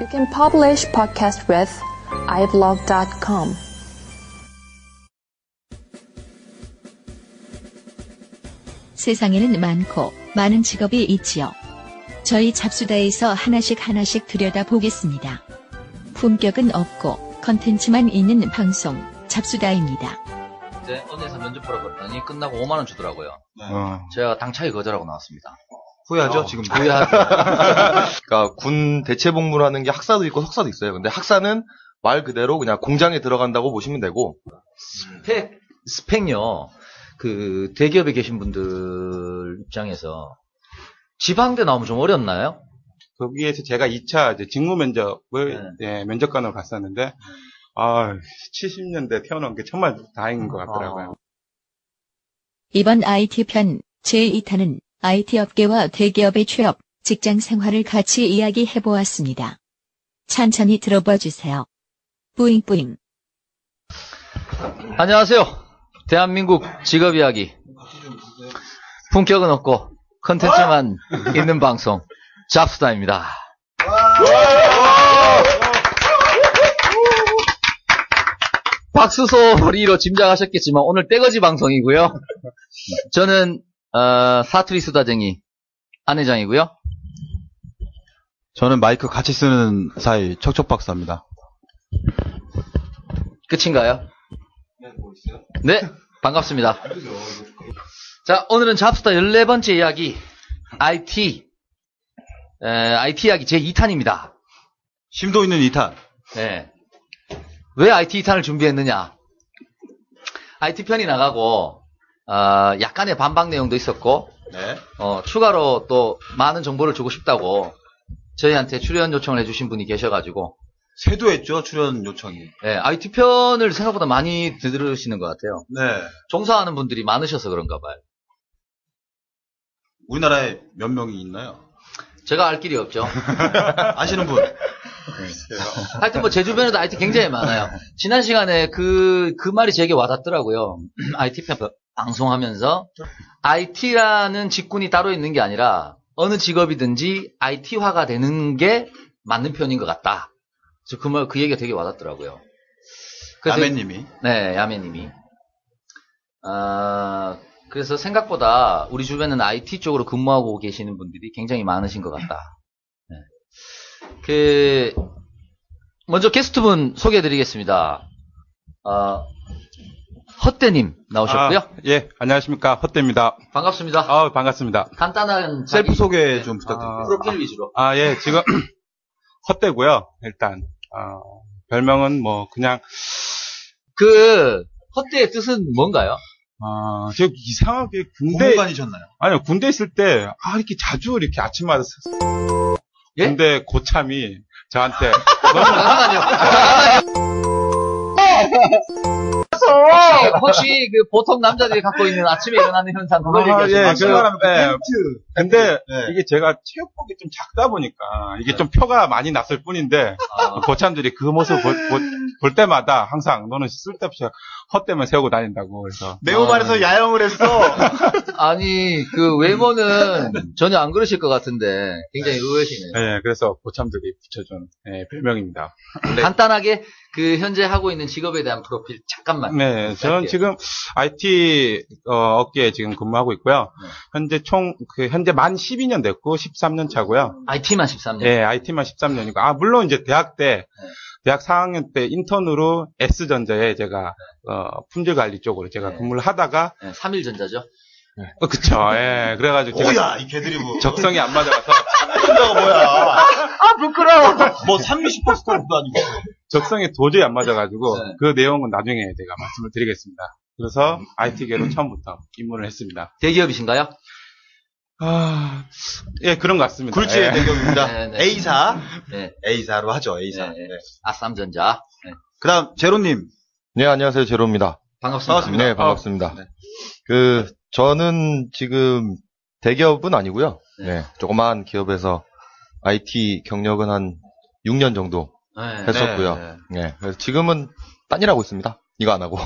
You can publish podcast with iblog.com. 세상에는 많고 많은 직업이 있지요. 저희 잡수다에서 하나씩 들여다보겠습니다. 품격은 없고 컨텐츠만 있는 방송 잡수다입니다. 이제 언니에서 면접 보러 갔더니 끝나고 5만 원 주더라고요. 제가 당차게 거절하고 나왔습니다. 후회하죠, 지금. 후회하죠. 그러니까 군 대체복무를 하는 게 학사도 있고 석사도 있어요. 근데 학사는 말 그대로 그냥 공장에 들어간다고 보시면 되고. 스펙요. 그 대기업에 계신 분들 입장에서 지방대 나오면 좀 어렵나요? 거기에서 제가 2차 이제 직무 면접을 면접관으로 갔었는데 70년대 태어난 게 정말 다행인 것 같더라고요. 이번 IT 편 제2탄은 IT 업계와 대기업의 취업, 직장 생활을 같이 이야기해 보았습니다. 천천히 들어봐 주세요. 뿌잉뿌잉. 안녕하세요. 대한민국 직업 이야기. 품격은 없고 컨텐츠만 있는 방송 잡수다입니다. 박수 소리로 짐작하셨겠지만 오늘 떼거지 방송이고요. 저는 사투리 수다쟁이 안회장이고요. 저는 마이크 같이 쓰는 사이 척척박사입니다. 끝인가요? 네, 반갑습니다. 자, 오늘은 잡수다 14번째 이야기 IT 이야기 제2탄입니다. 심도 있는 2탄. 네. 왜 IT 2탄을 준비했느냐? IT 편이 나가고 약간의 반박 내용도 있었고 추가로 또 많은 정보를 주고 싶다고 저희한테 출연 요청을 해주신 분이 계셔가지고 쇄도했죠, 출연 요청이. 네, IT 편을 생각보다 많이 들으시는 것 같아요. 네. 종사하는 분들이 많으셔서 그런가 봐요. 우리나라에 몇 명이 있나요? 제가 알 길이 없죠. 아시는 분? 하여튼 뭐 제 주변에도 IT 굉장히 많아요. 지난 시간에 그 말이 제게 와닿더라고요. IT 편 방송하면서 IT라는 직군이 따로 있는 게 아니라 어느 직업이든지 IT화가 되는 게 맞는 표현인 것 같다. 그 얘기가 되게 와닿더라고요. 야매님이? 네, 야매님이. 그래서 생각보다 우리 주변은 IT 쪽으로 근무하고 계시는 분들이 굉장히 많으신 것 같다. 네. 먼저 게스트분 소개해드리겠습니다. 헛대님 나오셨고요. 예, 안녕하십니까. 헛대입니다. 반갑습니다. 반갑습니다. 간단한 셀프 소개 좀 부탁드립니다. 프로필 위주로. 예, 지금 헛대고요. 일단 별명은 뭐 그냥 헛대의 뜻은 뭔가요? 저 이상하게 공무관이셨나요? 아니요, 군대 있을 때 이렇게 자주 이렇게 아침마다 예? 군대 고참이 저한테 잠깐만요. 혹시 그 보통 남자들이 갖고 있는 아침에 일어나는 현상 그걸 얘기하시는 거예요? 근데 이게 제가 체육복이 좀 작다 보니까 이게 좀 표가 많이 났을 뿐인데 고참들이 그 모습 볼 때마다 항상 너는 쓸데없이 헛되면 세우고 다닌다고 그래서 매우 말해서 야영을 했어. 아니 그 외모는 전혀 안 그러실 것 같은데 굉장히 의외시네요. 네, 그래서 고참들이 붙여준 별명입니다. 간단하게 그 현재 하고 있는 직업에 대한 프로필 잠깐만. 네, 저는 지금 IT 업계에 지금 근무하고 있고요. 현재 만 12년 됐고 13년 차고요. IT만 13년. 네, IT만 13년이고 물론 이제 대학 4학년 때 인턴으로 S전자에 제가 품질 관리 쪽으로 제가 근무를 하다가 3일전자죠. 그쵸. 예. 그래가지고 제가 이 개드리브 적성이 안 맞아가서 전자가 뭐야? 부끄러워. 뭐 30%슈퍼스타도 아니고 적성이 도저히 안 맞아가지고 그 내용은 나중에 제가 말씀을 드리겠습니다. 그래서 IT계로 처음부터 입문을 했습니다. 대기업이신가요? 예, 그런 것 같습니다. 굴지의 대기업입니다. 네. A사. 네. A사로 하죠, A사. 네. 아쌈전자. 네. 그 다음, 제로님. 네, 안녕하세요. 제로입니다. 반갑습니다. 네, 반갑습니다. 저는 지금 대기업은 아니고요. 네, 조그만 기업에서 IT 경력은 한 6년 정도 했었고요. 네, 그래서 지금은 딴 일 하고 있습니다. 이거 안 하고.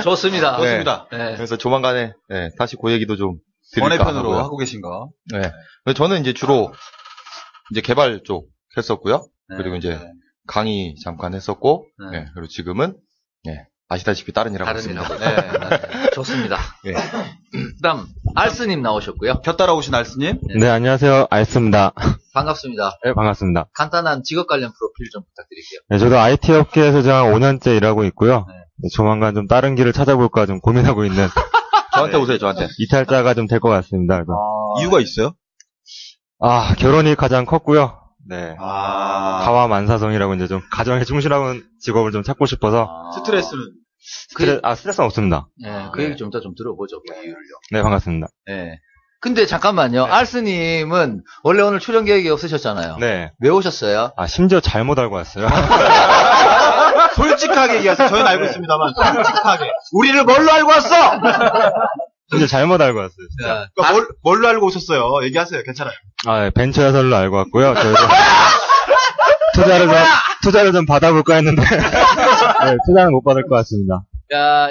좋습니다. 네. 좋습니다. 네. 그래서 조만간에 다시 그 얘기도 좀 드릴까 번외편으로 하고요. 하고 계신가? 네. 저는 이제 주로 이제 개발 쪽 했었고요. 그리고 이제 강의 잠깐 했었고, 그리고 지금은, 아시다시피 다른 일 하고 있습니다. 좋습니다. 그다음, 알스님 나오셨고요. 곁 따라오신 알스님. 네, 안녕하세요. 알스입니다. 반갑습니다. 네, 반갑습니다. 간단한 직업 관련 프로필 좀 부탁드릴게요. 네, 저도 IT 업계에서 지금 한 5년째 일하고 있고요. 조만간 좀 다른 길을 찾아볼까 좀 고민하고 있는. 저한테 오세요, 저한테. 이탈자가 좀 될 것 같습니다. 그래서. 이유가 있어요? 결혼이 가장 컸고요. 네. 가와 만사성이라고 이제 좀 가정에 충실한 직업을 좀 찾고 싶어서. 스트레스는? 스트레스는 없습니다. 그 얘기 좀 이따 좀 들어보죠. 그 이유를요. 네, 반갑습니다. 근데 잠깐만요. 알스님은 원래 오늘 출연 계획이 없으셨잖아요. 네. 왜 오셨어요? 심지어 잘못 알고 왔어요. 솔직하게 얘기하세요. 저희는 알고 있습니다만, 솔직하게. 우리를 뭘로 알고 왔어? 진짜 잘못 알고 왔어요. 그러니까 뭘로 알고 오셨어요? 얘기하세요. 괜찮아요. 벤처 야설로 알고 왔고요. 저희도 투자를 좀 받아볼까 했는데, 투자는 못 받을 것 같습니다.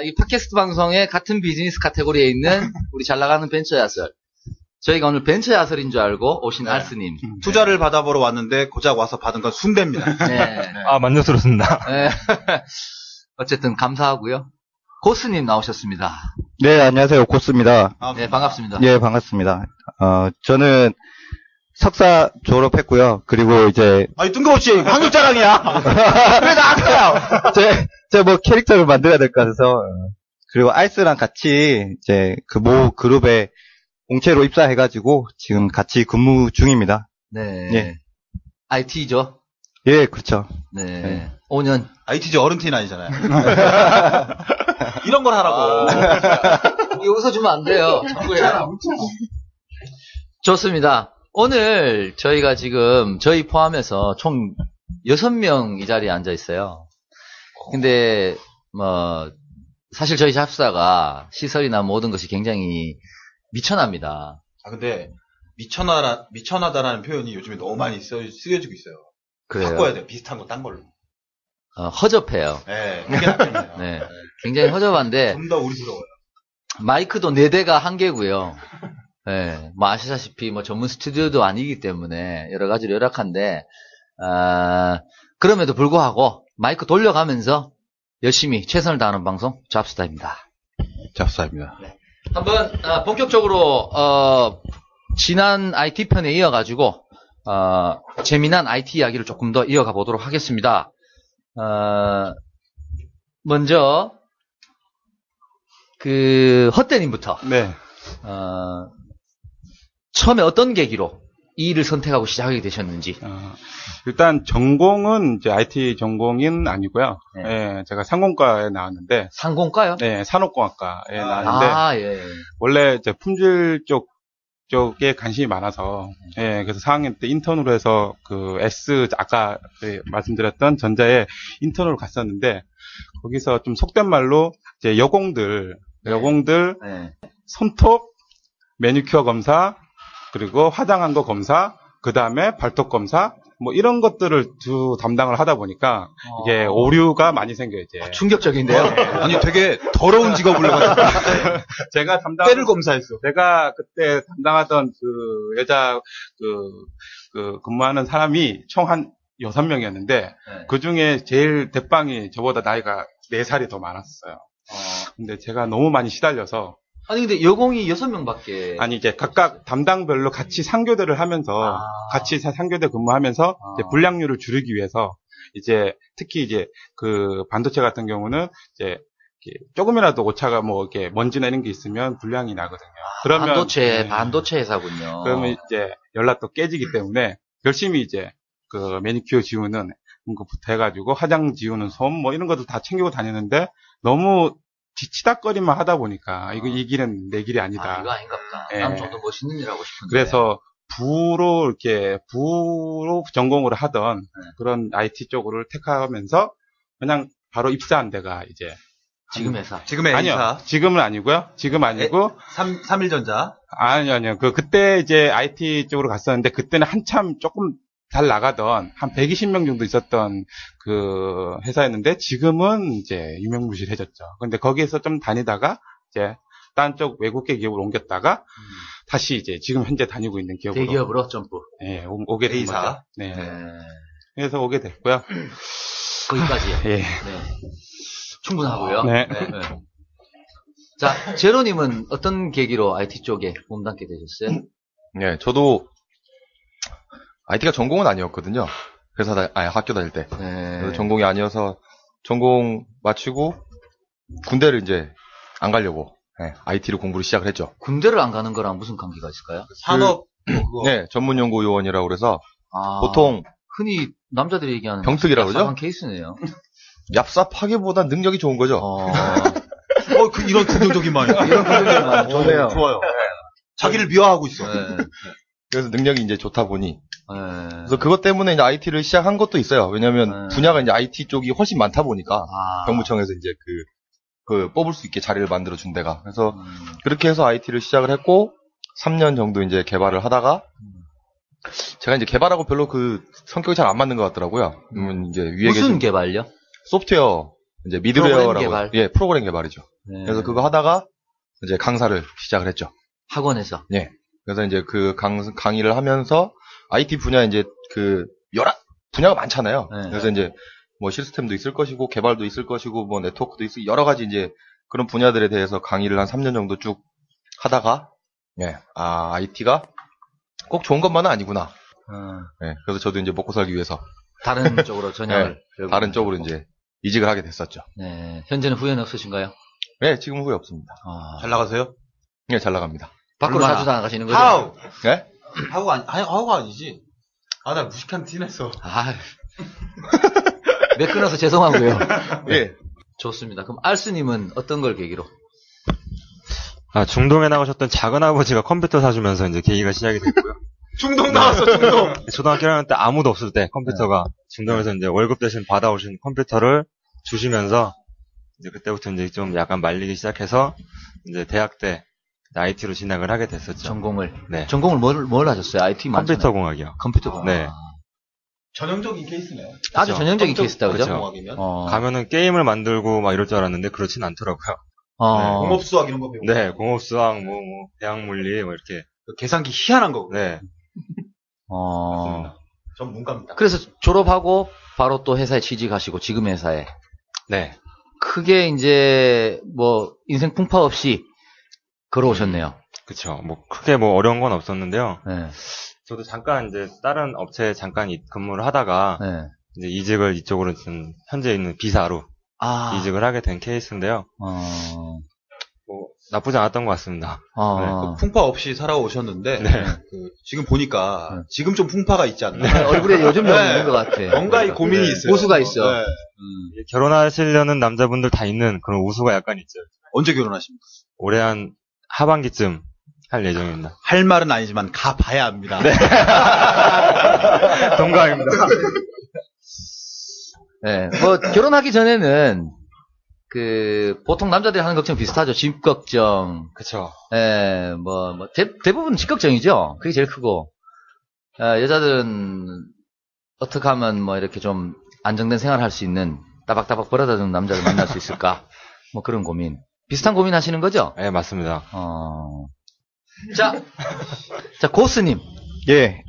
이 팟캐스트 방송의 같은 비즈니스 카테고리에 있는 우리 잘 나가는 벤처 야설. 저희가 오늘 벤처 야설인 줄 알고 오신 알스님. 투자를 받아보러 왔는데 고작 와서 받은 건 순대입니다. 만족스럽습니다. 어쨌든 감사하고요. 고스님 나오셨습니다. 네, 안녕하세요. 고스입니다. 네, 반갑습니다. 예, 반갑습니다. 저는 석사 졸업했고요. 그리고 이제. 뜬금없이 황육자랑이야! 왜 나한테요? 제가 뭐 캐릭터를 만들어야 될 것 같아서. 그리고 알스랑 같이 이제 그 모 그룹에 공채로 입사해가지고 지금 같이 근무 중입니다. 네. 예. IT죠? 예, 그렇죠. 네. 5년. IT지 어른티는 아니잖아요. 이런 걸 하라고. 이거 웃어주면 안 돼요. 좋습니다. 오늘 저희가 지금 저희 포함해서 총 6명 이 자리에 앉아 있어요. 근데 사실 저희 잡사가 시설이나 모든 것이 굉장히 미천합니다. 근데 미천하다라는 표현이 요즘에 너무 많이 쓰여지고 있어요. 그래요. 바꿔야 돼요. 비슷한 거 딴 걸로. 허접해요. 네, 그게 낫겠네요. 네, 굉장히 허접한데 좀 더 우리스러워요. 마이크도 4대가 한 개고요. 네, 아시다시피 전문 스튜디오도 아니기 때문에 여러 가지로 열악한데 그럼에도 불구하고 마이크 돌려가면서 열심히 최선을 다하는 방송 잡스타입니다. 잡스타입니다. 네. 한번 본격적으로 지난 IT 편에 이어가지고 재미난 IT 이야기를 조금 더 이어가 보도록 하겠습니다. 먼저 헛되님부터. 네. 처음에 어떤 계기로 이 일을 선택하고 시작하게 되셨는지. 일단 전공은 이제 IT 전공인 아니고요. 네. 제가 상공과에 나왔는데. 상공과요? 네, 산업공학과에 나왔는데. 예. 원래 이제 품질 쪽에 관심이 많아서, 그래서 4학년 때 인턴으로 해서 아까 말씀드렸던 전자에 인턴으로 갔었는데, 거기서 좀 속된 말로 이제 여공들, 손톱, 매니큐어 검사, 그리고 화장한 거 검사, 그 다음에 발톱 검사, 이런 것들을 담당을 하다 보니까 이게 오류가 많이 생겨요, 이제. 충격적인데요? 아니, 되게 더러운 직업을 해가지고. 제가 때를 검사했어. 제가 그때 담당하던 여자, 근무하는 사람이 총 한 6명이었는데, 그 중에 제일 대빵이 저보다 나이가 4살이 더 많았어요. 근데 제가 너무 많이 시달려서. 아니, 근데 여공이 6명밖에. 아니, 이제 각각 담당별로 같이 상교대를 하면서, 같이 상교대 근무하면서, 이제 불량률을 줄이기 위해서, 이제, 특히 이제, 반도체 같은 경우는, 이제, 조금이라도 오차가 이렇게 먼지나 이런 게 있으면 불량이 나거든요. 그러면. 반도체 회사군요. 그러면 이제, 연락도 깨지기 때문에, 열심히 이제, 매니큐어 지우는 것부터 해가지고, 화장 지우는 솜, 이런 것도 다 챙기고 다니는데, 너무, 뒤치닥거리만 하다 보니까 이 길은 내 길이 아니다. 이거 아닌갑다. 난 좀 더 멋있는 일 하고 싶은데. 그래서 부로 전공으로 하던 그런 IT 쪽으로 택하면서 그냥 바로 입사한 데가 이제 지금 회사. 지금의 아니요. 회사. 지금은 아니고요. 지금 아니고 3일전자. 아니요. 그때 이제 IT 쪽으로 갔었는데 그때는 한참 조금 잘 나가던 한 120명 정도 있었던 회사였는데 지금은 이제 유명무실해졌죠. 근데 거기에서 좀 다니다가 이제 딴 쪽 외국계 기업으로 옮겼다가 다시 이제 지금 현재 다니고 있는 기업으로 대기업으로 점프. 네, 오게 된 거죠. 네. 해서 오게 됐고요. 거기까지요. 예. 네. 충분하고요. 네. 자, 제로님은 어떤 계기로 IT 쪽에 몸담게 되셨어요? 네, 저도 IT가 전공은 아니었거든요. 학교 다닐 때. 네. 그래서 전공이 아니어서 전공 마치고 군대를 이제 안 가려고 IT로 공부를 시작을 했죠. 군대를 안 가는 거랑 무슨 관계가 있을까요? 산업 네, 전문연구요원이라고 그래서 보통 흔히 남자들이 얘기하는 병특이라고 그러죠? 한 케이스네요. 얍삽하기보다 능력이 좋은 거죠. 이런 긍정적인 말. 이런 긍정적인 말 좋네요. 좋아요. 자기를 미화하고 있어. 네. 그래서 능력이 이제 좋다 보니. 네. 그래서 그것 때문에 이제 IT를 시작한 것도 있어요. 왜냐면 분야가 이제 IT 쪽이 훨씬 많다 보니까 병무청에서 이제 그 뽑을 수 있게 자리를 만들어 준 데가. 그래서 그렇게 해서 IT를 시작을 했고 3년 정도 이제 개발을 하다가 제가 이제 개발하고 별로 그 성격이 잘 안 맞는 것 같더라고요. 이제 위에 무슨 개발요? 소프트웨어 이제 미드웨어라고 프로그램 개발? 예, 프로그램 개발이죠. 네. 그래서 그거 하다가 이제 강사를 시작을 했죠. 학원에서. 예. 그래서 이제 그 강의를 하면서 IT 분야 이제 그 여러 분야가 많잖아요. 네. 그래서 이제 뭐 시스템도 있을 것이고 개발도 있을 것이고 뭐 네트워크도 있을 여러 가지 이제 그런 분야들에 대해서 강의를 한 3년 정도 쭉 하다가 IT가 꼭 좋은 것만은 아니구나. 예. 그래서 저도 이제 먹고 살기 위해서 다른 쪽으로 전향을 다른 쪽으로 이제 이직을 하게 됐었죠. 네. 현재는 후회는 없으신가요? 네, 지금 후회 없습니다. 잘 나가세요? 네, 잘 나갑니다. 밖으로 얼마나? 자주 나가시는 거죠? 하우! 네? 하우가 아니지. 나 무식한 티냈어. 매 끊어서 죄송하고요. 예. 좋습니다. 그럼 알스님은 어떤 걸 계기로? 중동에 나가셨던 작은아버지가 컴퓨터 사주면서 이제 계기가 시작이 됐고요. 중동 나왔어, 중동! 초등학교 1학년 때 아무도 없을 때 컴퓨터가 중동에서 이제 월급 대신 받아오신 컴퓨터를 주시면서 이제 그때부터 이제 좀 약간 말리기 시작해서 이제 대학 때 IT로 진학을 하게 됐었죠. 전공을. 네. 전공을 뭘 하셨어요? IT 컴퓨터 공학이요. 컴퓨터 공학. 네. 전형적인 케이스네요. 아주 그렇죠. 전형적인 케이스다, 그죠? 공학이면. 가면은 게임을 만들고 막 이럴 줄 알았는데 그렇진 않더라고요. 공업수학 이런 거 배우고. 네, 공업수학, 대학물리, 뭐 이렇게. 계산기 희한한 거고. 네. 맞습니다. 전 문과입니다. 그래서 졸업하고 바로 또 회사에 취직하시고 지금 회사에. 네. 크게 이제 뭐 인생 풍파 없이 걸어오셨네요. 그쵸. 크게 어려운 건 없었는데요. 네. 저도 잠깐 이제 다른 업체에 잠깐 근무를 하다가 네. 이제 이직을 이쪽으로 지금 현재 있는 B사로 이직을 하게 된 케이스인데요. 나쁘지 않았던 것 같습니다. 네. 풍파 없이 살아오셨는데 지금 보니까 지금 좀 풍파가 있지 않나. 네. 얼굴에 요즘 있는 것 같아. 뭔가 이 고민이 있어요. 우수가 있어. 네. 결혼하시려는 남자분들 다 있는 그런 우수가 약간 있죠. 언제 결혼하십니까? 올해 한 하반기쯤 할 예정입니다. 할 말은 아니지만 가봐야 합니다. 네. 동감입니다. 네. 결혼하기 전에는 보통 남자들이 하는 걱정 비슷하죠. 집 걱정. 그쵸. 예, 대부분 집 걱정이죠. 그게 제일 크고. 여자들은 어떻게 하면 이렇게 좀 안정된 생활을 할 수 있는 따박따박 벌어다주는 남자를 만날 수 있을까? 그런 고민. 비슷한 고민 하시는 거죠? 네, 맞습니다. 자, 고스님. 예.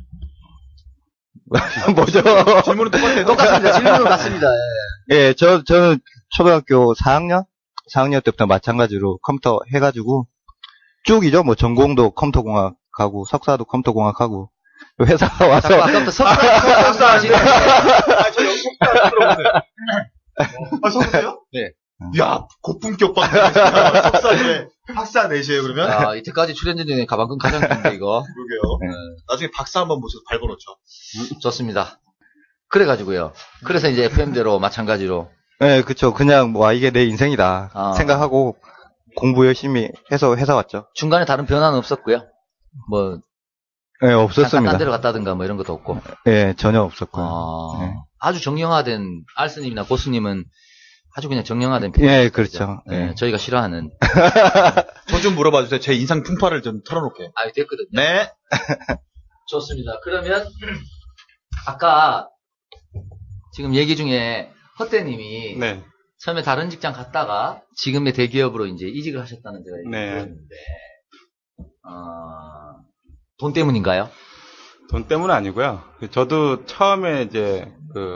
뭐죠? 질문은 똑같아요. 똑같습니다. 질문은 같습니다. 예, 저는 초등학교 4학년 때부터 마찬가지로 컴퓨터 해가지고 쭉이죠. 전공도 컴퓨터공학하고 석사도 컴퓨터공학하고 회사 와서 자꾸 아까부터 석사 하시네. 저 석사 들어보세요. 석사요? 네. 야, 고품격 방송. 석사에 박사 내시에요, 그러면? 야, 이때까지 출연진 중에 가방끈 가장 긴데, 이거. 그러게요. 네. 나중에 박사 한번 모셔서 밟아놓죠. 좋습니다. 그래가지고요. 그래서 이제 FM대로 마찬가지로. 네, 그쵸. 그냥 이게 내 인생이다 생각하고 공부 열심히 해서 회사 왔죠. 중간에 다른 변화는 없었고요. 네, 없었습니다. 딴 데로 갔다든가 이런 것도 없고. 네, 전혀 없었고요. 네. 아주 정형화된 알스님이나 고스님은 아주 그냥 정형화된 예, 그렇죠. 네, 저희가 싫어하는. 저 좀 물어봐 주세요. 제 인상 풍파를 좀 털어놓게. 됐거든요. 네. 좋습니다. 그러면 아까 지금 얘기 중에 헛되님이 처음에 다른 직장 갔다가 지금의 대기업으로 이제 이직을 하셨다는 제가 얘기 들었는데 돈 때문인가요? 돈 때문은 아니고요. 저도 처음에 이제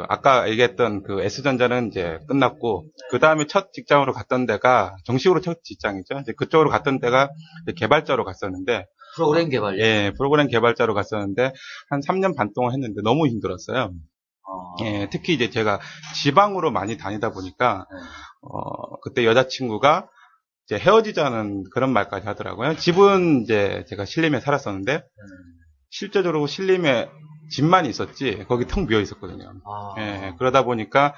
아까 얘기했던 S전자는 이제 끝났고, 그 다음에 첫 직장으로 갔던 데가, 정식으로 첫 직장이죠. 이제 그쪽으로 갔던 데가 개발자로 갔었는데, 프로그램 개발요? 예, 프로그램 개발자로 갔었는데, 한 3년 반 동안 했는데 너무 힘들었어요. 예, 특히 이제 제가 지방으로 많이 다니다 보니까, 그때 여자친구가 이제 헤어지자는 그런 말까지 하더라고요. 집은 이제 제가 신림에 살았었는데, 실제적으로 신림에 집만 있었지 거기 텅 비어 있었거든요. 예, 그러다 보니까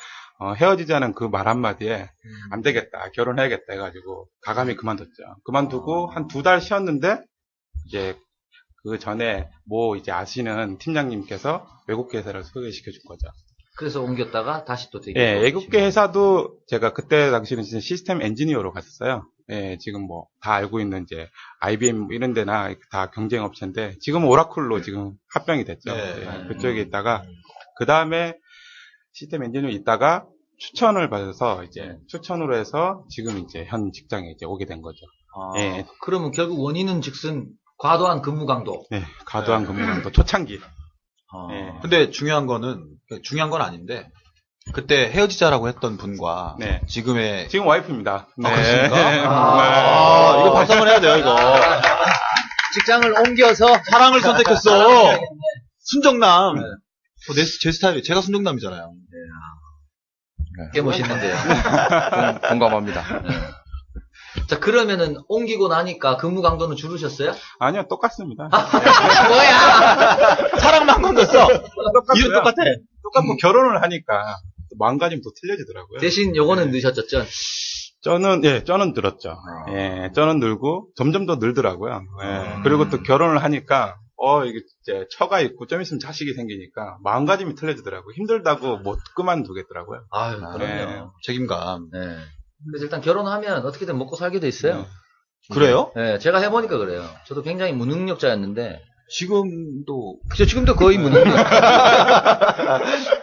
헤어지자는 그 말 한마디에 안 되겠다, 결혼해야겠다 해가지고 가감히 그만뒀죠. 그만두고 한 2달 쉬었는데 이제 그 전에 이제 아시는 팀장님께서 외국계 회사를 소개시켜 준 거죠. 그래서 옮겼다가 다시 또 되게. 예, 외국계 회사도 제가 그때 당시는 시스템 엔지니어로 갔었어요. 예, 지금 다 알고 있는 이제 IBM 이런 데나 다 경쟁 업체인데 지금 오라클로 지금 합병이 됐죠. 네. 예, 그쪽에 있다가 그 다음에 시스템 엔지니어 있다가 추천을 받아서 이제 추천으로 해서 지금 이제 현 직장에 이제 오게 된 거죠. 예. 그러면 결국 원인은 즉슨 과도한 근무 강도. 네, 과도한 근무 강도 초창기. 네. 근데 중요한 건 아닌데, 그때 헤어지자라고 했던 분과, 네. 지금 와이프입니다. 네. 그렇습니까? 이거 박수 한번 해야 돼요, 이거. 직장을 옮겨서 사랑을 선택했어. 순정남. 제 스타일이, 제가 순정남이잖아요. 꽤 멋있는데요. 공감합니다. 자, 그러면은 옮기고 나니까 근무 강도는 줄으셨어요? 아니요, 똑같습니다. 뭐야? 사랑만 건졌어. 이름 똑같아. 똑같고 결혼을 하니까 마음가짐도 틀려지더라고요. 대신 요거는 넣으셨죠, 전? 쩌는 늘었죠. 예, 쩌는 늘고 점점 더 늘더라고요. 예, 그리고 또 결혼을 하니까 이게 이제 처가 있고 좀 있으면 자식이 생기니까 마음가짐이 틀려지더라고요. 힘들다고 못 그만두겠더라고요. 아유, 그럼요. 예. 책임감. 네. 그래서 일단 결혼하면 어떻게든 먹고 살게 돼 있어요. 그래요? 네, 제가 해보니까 그래요. 저도 굉장히 무능력자였는데. 지금도 거의 무능력.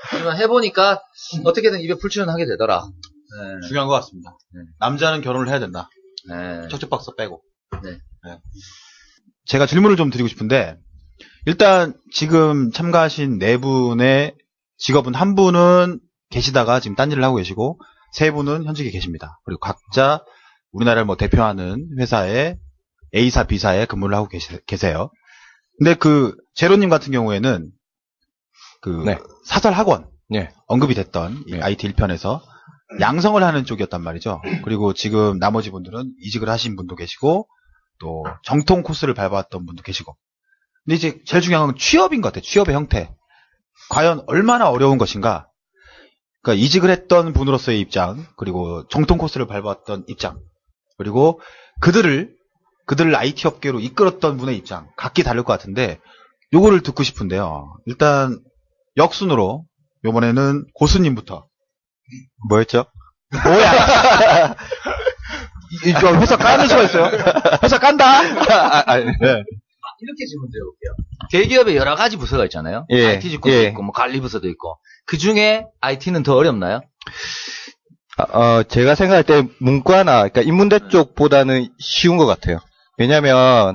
하지만 해보니까 어떻게든 입에 풀칠은 하게 되더라. 네. 중요한 것 같습니다. 네. 남자는 결혼을 해야 된다. 네. 척척 박사 빼고. 네. 제가 질문을 좀 드리고 싶은데, 일단 지금 참가하신 네 분의 직업은 한 분은 계시다가 지금 딴 일을 하고 계시고, 세 분은 현직에 계십니다. 그리고 각자 우리나라를 대표하는 회사에 A사, B사에 근무를 하고 계세요. 근데 제로님 같은 경우에는 사설 학원 언급이 됐던 IT 1편에서 양성을 하는 쪽이었단 말이죠. 그리고 지금 나머지 분들은 이직을 하신 분도 계시고 또 정통 코스를 밟아왔던 분도 계시고. 근데 이제 제일 중요한 건 취업인 것 같아요. 취업의 형태. 과연 얼마나 어려운 것인가. 그러니까 이직을 했던 분으로서의 입장, 그리고 정통 코스를 밟아왔던 입장, 그리고 그들을 IT 업계로 이끌었던 분의 입장, 각기 다를 것 같은데 요거를 듣고 싶은데요. 일단 역순으로 요번에는 고수님부터. 뭐였죠? 뭐야? 이거 회사 까는 수가 있어요? 회사 깐다? 네. 이렇게 질문 드려볼게요. 대기업에 여러 가지 부서가 있잖아요. 예, IT 직군도 있고, 관리 부서도 있고. 그 중에 IT는 더 어렵나요? 제가 생각할 때 문과나, 그러니까 인문대 쪽보다는 쉬운 것 같아요. 왜냐면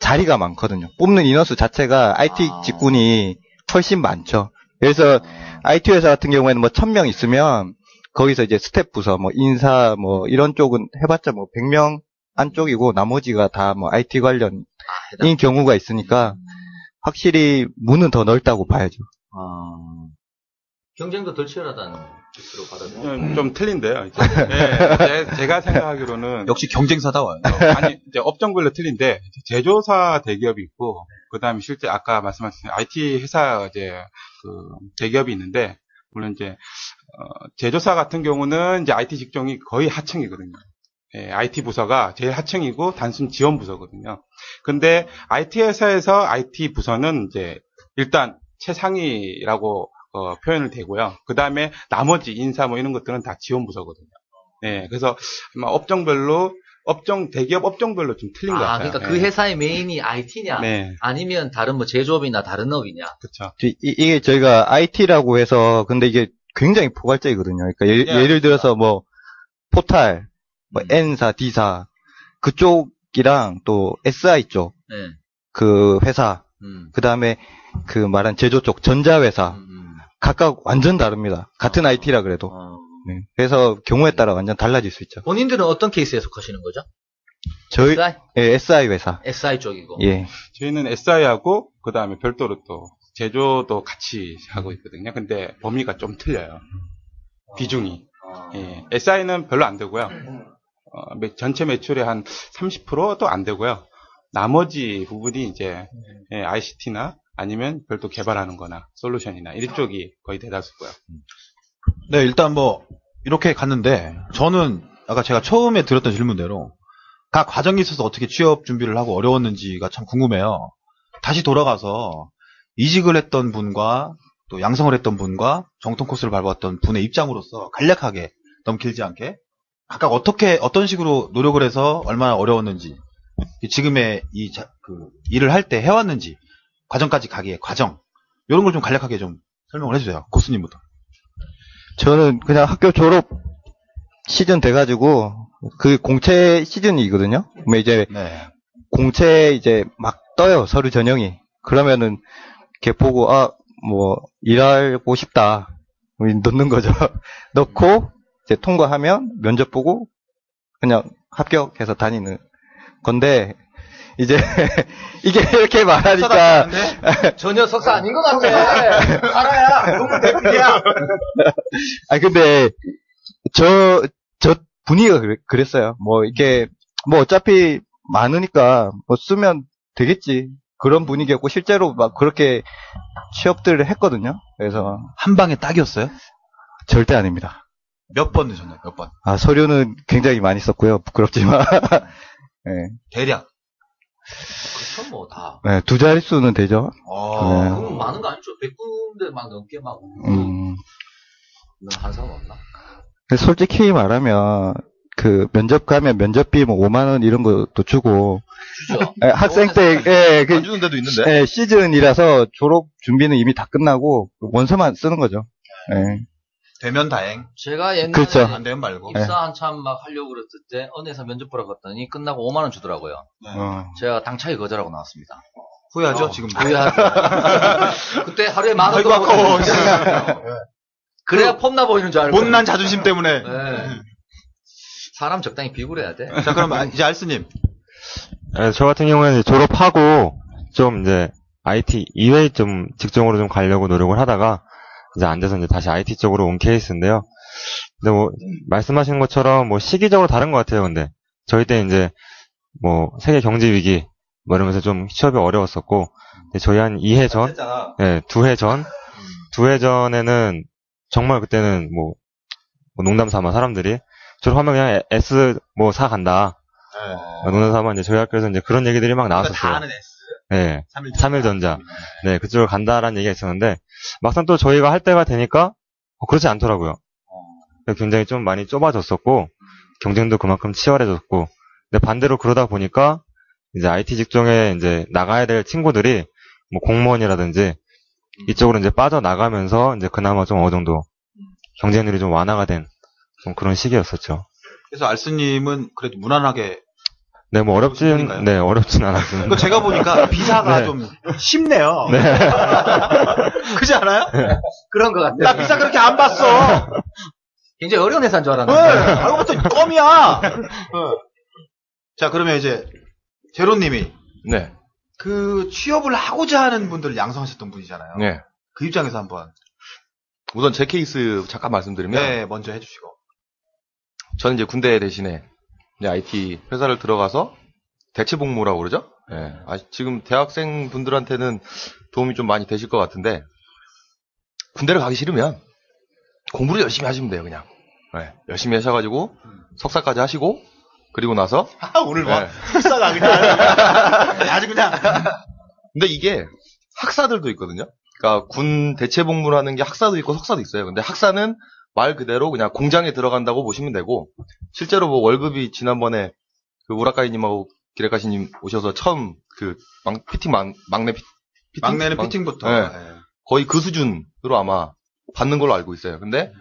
자리가 많거든요. 뽑는 인원수 자체가 IT 직군이 훨씬 많죠. 그래서 IT 회사 같은 경우에는 1000명 있으면 거기서 이제 스텝 부서, 인사, 이런 쪽은 해봤자 100명 안쪽이고 나머지가 다 IT 관련인 경우가 있으니까 확실히 문은 더 넓다고 봐야죠. 경쟁도 덜 치열하다는 뜻으로 받아들여요. 좀 틀린데요. 이제. 제가 생각하기로는 역시 경쟁사다워요. 아니 이제 업종별로 틀린데 제조사 대기업이 있고 그다음에 실제 아까 말씀하신 IT 회사 이제 대기업이 있는데 물론 이제 제조사 같은 경우는 이제 IT 직종이 거의 하층이거든요. 예, IT 부서가 제일 하층이고 단순 지원 부서거든요. 근데 IT 회사에서 IT 부서는 이제 일단 최상위라고 표현을 되고요. 그 다음에 나머지 인사 이런 것들은 다 지원 부서거든요. 예, 그래서 아마 대기업 업종별로 좀 틀린 것 같아요. 그러니까 그 회사의 메인이 IT냐, 아니면 다른 제조업이나 다른 업이냐. 그렇죠. 이게 저희가 IT라고 해서 근데 이게 굉장히 포괄적이거든요. 그러니까 예를 들어서 포탈, N사, D사 그쪽이랑 또 SI 쪽 그 회사 그 다음에 그 말한 제조 쪽 전자회사 각각 완전 다릅니다. 같은 IT라 그래도. 네. 그래서 경우에 따라 완전 달라질 수 있죠. 본인들은 어떤 케이스에 속하시는 거죠? 저희 SI? 예, SI 회사. SI 쪽이고. 예. 저희는 SI하고 그 다음에 별도로 또 제조도 같이 하고 있거든요. 근데 범위가 좀 틀려요. 비중이. 예. SI는 별로 안 되고요. 전체 매출의 한 30%도 안 되고요. 나머지 부분이 이제 ICT나 아니면 별도 개발하는 거나 솔루션이나 이쪽이 거의 대다수고요. 네, 일단 뭐 이렇게 갔는데 저는 아까 제가 처음에 드렸던 질문대로 각 과정에 있어서 어떻게 취업 준비를 하고 어려웠는지가 참 궁금해요. 다시 돌아가서 이직을 했던 분과 또 양성을 했던 분과 정통 코스를 밟았던 분의 입장으로서 간략하게 너무 길지 않게 각각 어떤 식으로 노력을 해서 얼마나 어려웠는지 지금의 그 일을 할 때 해왔는지 과정까지 가기의 과정 이런 걸 좀 간략하게 좀 설명을 해주세요. 고수님부터. 저는 그냥 학교 졸업 시즌 돼가지고 그 공채 시즌이거든요. 그러면 이제 공채 이제 막 떠요. 서류 전형이. 그러면은 이렇게 보고 뭐 일하고 싶다. 넣는 거죠. 넣고 이제 통과하면 면접 보고 그냥 합격해서 다니는 건데 이제 이게 이렇게 말하니까 전혀 석사 아닌 것 같아. 알아야 너무 대필이야. 근데 저 분위기가 그랬어요. 뭐 이게 뭐 어차피 많으니까 뭐 쓰면 되겠지. 그런 분위기였고 실제로 막 그렇게 취업들을 했거든요. 그래서 한 방에 딱이었어요? 절대 아닙니다. 몇 번 넣으셨나요? 몇 번? 서류는 굉장히 많이 썼고요. 부끄럽지만. 네. 대략. 그렇죠, 뭐, 다. 네, 2자릿수는 되죠. 네. 그건 많은 거 아니죠. 100군데 막 넘게 막. 한 사람 없나? 솔직히 말하면, 면접 가면 면접비 뭐 5만원 이런 것도 주고. 주죠. 학생 때, 안 주는 데도 있는데. 시즌이라서 졸업 준비는 이미 다 끝나고, 원서만 쓰는 거죠. 네. 되면 다행. 제가 옛날에 그렇죠. 안 되면 말고. 입사 한참 막 하려고 그랬을 때 은혜사 면접 보러 갔더니 끝나고 5만 원 주더라고요. 제가 당차게 거절하고 나왔습니다. 후회하죠 지금. 후회하죠. 그때 하루에 10,000원 더 아까워. 그래야 폼나 보이는 줄 알고. 못난 자존심 때문에. 네. 사람 적당히 비굴해야 돼. 자 그럼 이제 알스님. 네, 저 같은 경우에는 졸업하고 좀 이제 IT 이외에 좀 직종으로 좀 가려고 노력을 하다가 이제 안 돼서 이제 다시 IT 쪽으로 온 케이스인데요. 근데 뭐 말씀하신 것처럼 뭐 시기적으로 다른 것 같아요. 근데 저희 때 이제 뭐 세계 경제 위기 뭐 이러면서 좀 취업이 어려웠었고 저희 한 2해 전, 네, 2해 전, 2해 전에는 정말 그때는 뭐 농담 삼아 사람들이 졸업하면 그냥 S 뭐 사 간다. 농담 삼아 이제 저희 학교에서 이제 그런 얘기들이 막 나왔었어요. 다 아는 S. 네, 3일전자. 네, 그쪽으로 간다라는 얘기가 있었는데, 막상 또 저희가 할 때가 되니까, 그렇지 않더라고요. 굉장히 좀 많이 좁아졌었고, 경쟁도 그만큼 치열해졌고, 근데 반대로 그러다 보니까, 이제 IT 직종에 이제 나가야 될 친구들이, 뭐 공무원이라든지, 이쪽으로 이제 빠져나가면서, 이제 그나마 좀 어느 정도, 경쟁률이 좀 완화가 된, 좀 그런 시기였었죠. 그래서 알스님은 그래도 무난하게, 네, 뭐 어렵진 않았습니다. 제가 보니까 비사가 네. 좀 쉽네요. 네. 그렇지 않아요? 그런 것 같아요. 나 비사 그렇게 안 봤어. 굉장히 어려운 회사인 줄 알았는데. 알고 봤더니 껌이야. 자, 그러면 이제 제로님이 네. 그 취업을 하고자 하는 분들을 양성하셨던 분이잖아요. 네. 그 입장에서 한번. 우선 제 케이스 잠깐 말씀드리면. 네, 먼저 해주시고. 저는 이제 군대 대신에 이제 IT 회사를 들어가서 대체복무라고 그러죠? 네. 지금 대학생 분들한테는 도움이 좀 많이 되실 것 같은데, 군대를 가기 싫으면 공부를 열심히 하시면 돼요, 그냥. 네. 열심히 하셔가지고, 석사까지 하시고, 그리고 나서. 오늘 막, 석사가 그냥. 아주 그냥. 근데 이게 학사들도 있거든요? 그러니까 군 대체복무를 하는 게 학사도 있고 석사도 있어요. 근데 학사는 말 그대로 그냥 공장에 들어간다고 보시면 되고, 실제로 뭐 월급이 지난번에 그 우라카이님하고 기레카시님 오셔서 처음 그 막내는 피팅부터. 네. 거의 그 수준으로 아마 받는 걸로 알고 있어요. 근데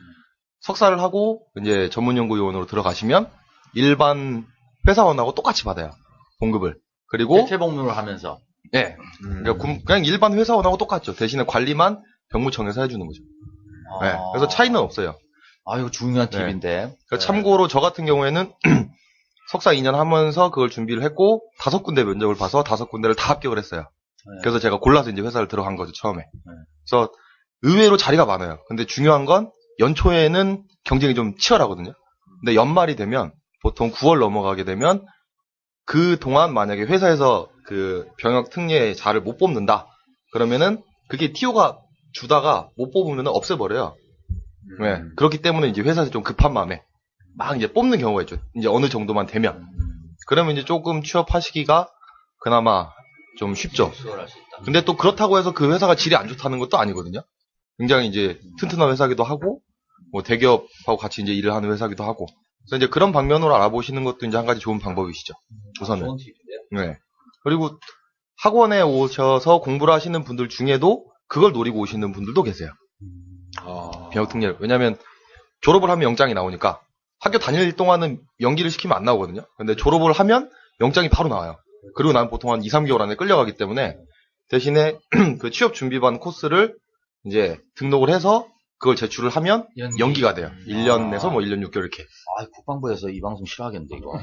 석사를 하고 이제 전문연구위원으로 들어가시면 일반 회사원하고 똑같이 받아요. 봉급을. 그리고 대체복무를 하면서. 네. 그러니까 그냥 일반 회사원하고 똑같죠. 대신에 관리만 병무청에서 해주는 거죠. 네. 그래서 차이는 없어요. 아, 이거 중요한 팁인데. 네. 참고로 저 같은 경우에는 석사 2년 하면서 그걸 준비를 했고 5군데 면접을 봐서 5군데를 다 합격을 했어요. 네. 그래서 제가 골라서 이제 회사를 들어간 거죠, 처음에. 네. 그래서 의외로 자리가 많아요. 근데 중요한 건 연초에는 경쟁이 좀 치열하거든요. 근데 연말이 되면 보통 9월 넘어가게 되면 그 동안 만약에 회사에서 그 병역 특례 자를 못 뽑는다. 그러면은 그게 TO가 주다가 못 뽑으면 없애버려요. 네. 그렇기 때문에 이제 회사에서 좀 급한 마음에 막 이제 뽑는 경우가 있죠. 이제 어느 정도만 되면. 그러면 이제 조금 취업하시기가 그나마 좀 쉽죠. 근데 또 그렇다고 해서 그 회사가 질이 안 좋다는 것도 아니거든요. 굉장히 이제 튼튼한 회사기도 하고, 뭐 대기업하고 같이 이제 일을 하는 회사기도 하고. 그래서 이제 그런 방면으로 알아보시는 것도 이제 한 가지 좋은 방법이시죠. 우선은. 네. 그리고 학원에 오셔서 공부를 하시는 분들 중에도 그걸 노리고 오시는 분들도 계세요. 병역 특례. 왜냐면 졸업을 하면 영장이 나오니까 학교 다닐 동안은 연기를 시키면 안 나오거든요. 근데 졸업을 하면 영장이 바로 나와요. 그리고 난 보통 한 2, 3개월 안에 끌려가기 때문에 대신에 그 취업 준비반 코스를 이제 등록을 해서 그걸 제출을 하면 연기가 돼요. 1년에서 뭐 1년 6개월 이렇게. 아, 국방부에서 이 방송 싫어하겠는데, 이거.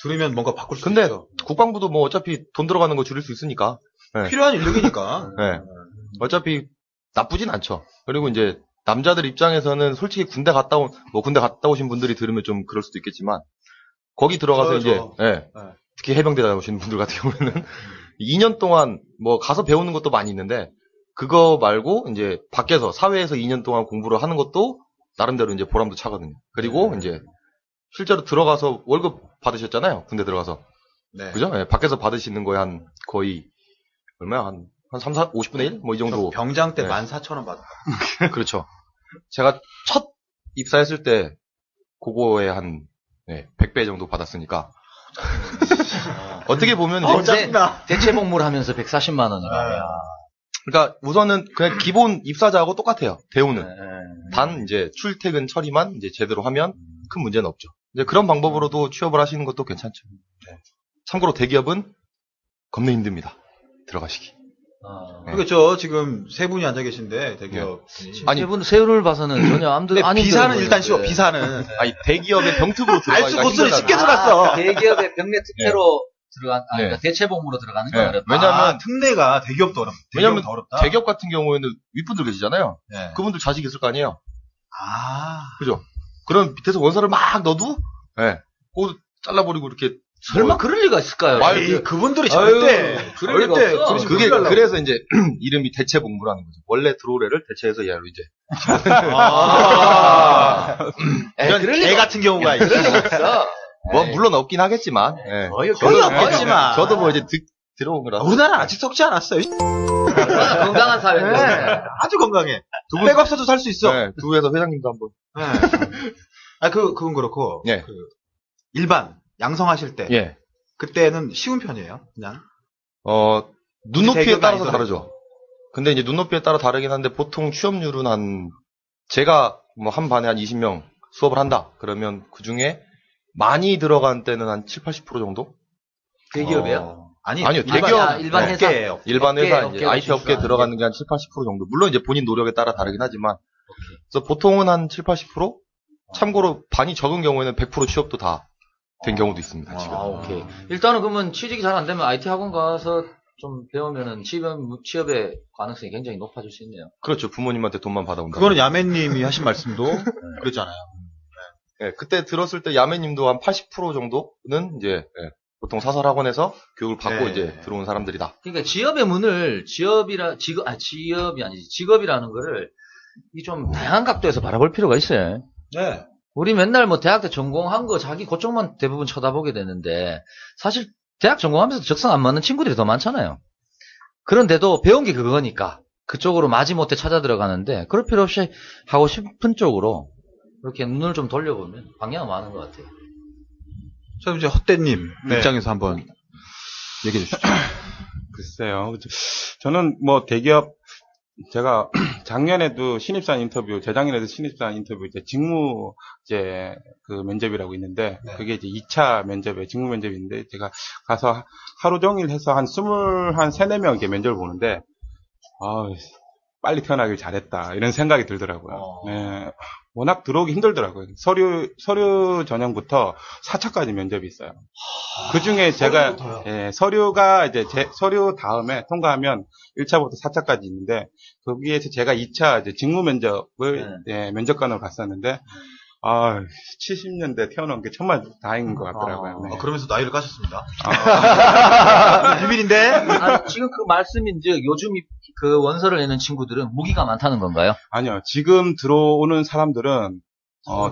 들으면 뭔가 바꿀 수 근데 있죠. 국방부도 뭐 어차피 돈 들어가는 거 줄일 수 있으니까. 네. 필요한 인력이니까. 네. 어차피 나쁘진 않죠. 그리고 이제 남자들 입장에서는 솔직히 군대 갔다 오신 분들이 들으면 좀 그럴 수도 있겠지만 거기 들어가서 이제 특히 해병대 다녀오시는 분들 같은 경우에는 2년 동안 뭐 가서 배우는 것도 많이 있는데 그거 말고 이제 밖에서 사회에서 2년 동안 공부를 하는 것도 나름대로 이제 보람도 차거든요. 그리고 이제 실제로 들어가서 월급 받으셨잖아요. 군대 들어가서. 네. 그죠? 네, 밖에서 받으시는 거에 한 거의 얼마야? 한 3, 4, 50분의 1? 뭐 이 정도. 병장 때 14,000원 받았다. 그렇죠. 제가 첫 입사했을 때 그거에 한 100배 정도 받았으니까. 어떻게 보면 대체 복무를 하면서 140만 원이라. 그러니까 우선은 그냥 기본 입사자하고 똑같아요. 대우는. 단 이제 출퇴근 처리만 이제 제대로 하면 큰 문제는 없죠. 이제 그런 방법으로도 취업을 하시는 것도 괜찮죠. 참고로 대기업은 겁내 힘듭니다. 들어가시기. 그러니까 저 지금 세 분이 앉아 계신데 대기업. 아니 세분을 봐서는 전혀 아니 비사는 일단 쉬워. 비사는 아니 대기업의 병특으로 들어가기가 알수 고수를 쉽게 들어갔어. 대기업의 병내 특례로 들어간 그러니까 대체 복무로 들어가는 건 어렵다. 왜냐면 특례가 대기업도 어렵다. 왜냐면 대기업 같은 경우에는 윗분들 계시잖아요. 그분들 자식 있을 거 아니에요. 그죠? 그럼 밑에서 원서를 막 넣어도 그거 잘라버리고 이렇게 설마 그럴 리가 있을까요? 그분들이 절대 그럴 리가 없어. 그게 그래서 이제 이름이 대체 복무라는 거죠. 원래 들어올 애를 대체해서 얘로 이제. 이런 개 같은 경우가 있어. 뭐 물론 없긴 하겠지만. 거의 없겠지만. 저도 뭐 이제 들어온 거라. 우리나라 아직 썩지 않았어요. 건강한 사회인데. 아주 건강해. 백 없어도 살 수 있어. 두 회사 회장님도 한번. 그건 그렇고. 일반 양성하실 때. 그때는 쉬운 편이에요. 그냥. 눈높이에 따라서 다르죠. 근데 이제 눈높이에 따라 다르긴 한데 보통 취업률은 제가 뭐 한 반에 한 20명 수업을 한다. 그러면 그 중에 많이 들어간 때는 한 7, 80% 정도? 대기업이요? 아니요. 대기업. 일반 회사예요. 일반 회사, 이제 IT 업계에 들어가는 게 한 7, 80% 정도. 물론 이제 본인 노력에 따라 다르긴 하지만. 그래서 보통은 한 7, 80%? 참고로 반이 적은 경우에는 100% 취업도 다 된 경우도 있습니다, 지금. 오케이. 일단은 그러면 취직이 잘 안 되면 IT 학원 가서 좀 배우면은 취업의 가능성이 굉장히 높아질 수 있네요. 그렇죠. 부모님한테 돈만 받아온다. 그거는 야매님이 하신 말씀도 그랬잖아요. 그때 들었을 때 야매님도 한 80% 정도는 이제 보통 사설학원에서 교육을 받고 이제 들어온 사람들이다. 그러니까 지업의 문을 직업이라는 거를 이 좀 다양한 각도에서 바라볼 필요가 있어요. 우리 맨날 뭐 대학 때 전공한 거 자기 그쪽만 대부분 쳐다보게 되는데 사실 대학 전공하면서 적성 안 맞는 친구들이 더 많잖아요. 그런데도 배운 게 그거니까 그쪽으로 마지못해 찾아 들어가는데 그럴 필요 없이 하고 싶은 쪽으로 이렇게 눈을 좀 돌려보면 방향은 많은 것 같아요. 자, 이제 헛대님 입장에서 한번 얘기해 주시죠. 글쎄요. 저는 뭐 대기업 제가 작년에도 신입사원 인터뷰, 재작년에도 신입사원 인터뷰, 이제 직무, 이제 그 면접이라고 있는데, 네. 그게 이제 2차 면접에, 직무 면접인데, 제가 가서 하루 종일 해서 한 4명 이렇게 면접을 보는데, 빨리 태어나길 잘했다. 이런 생각이 들더라고요. 네. 워낙 들어오기 힘들더라고요. 서류 전형부터 4차까지 면접이 있어요. 그 중에 제가, 서류가 이제 서류 다음에 통과하면 1차부터 4차까지 있는데, 거기에서 제가 2차 이제 직무 면접을, 면접관으로 갔었는데, 70년대 태어난 게 정말 다행인 것 같더라고요. 네. 그러면서 나이를 까셨습니다. 비밀인데? 지금 그 말씀인즉 요즘 그 원서를 내는 친구들은 무기가 많다는 건가요? 아니요. 지금 들어오는 사람들은,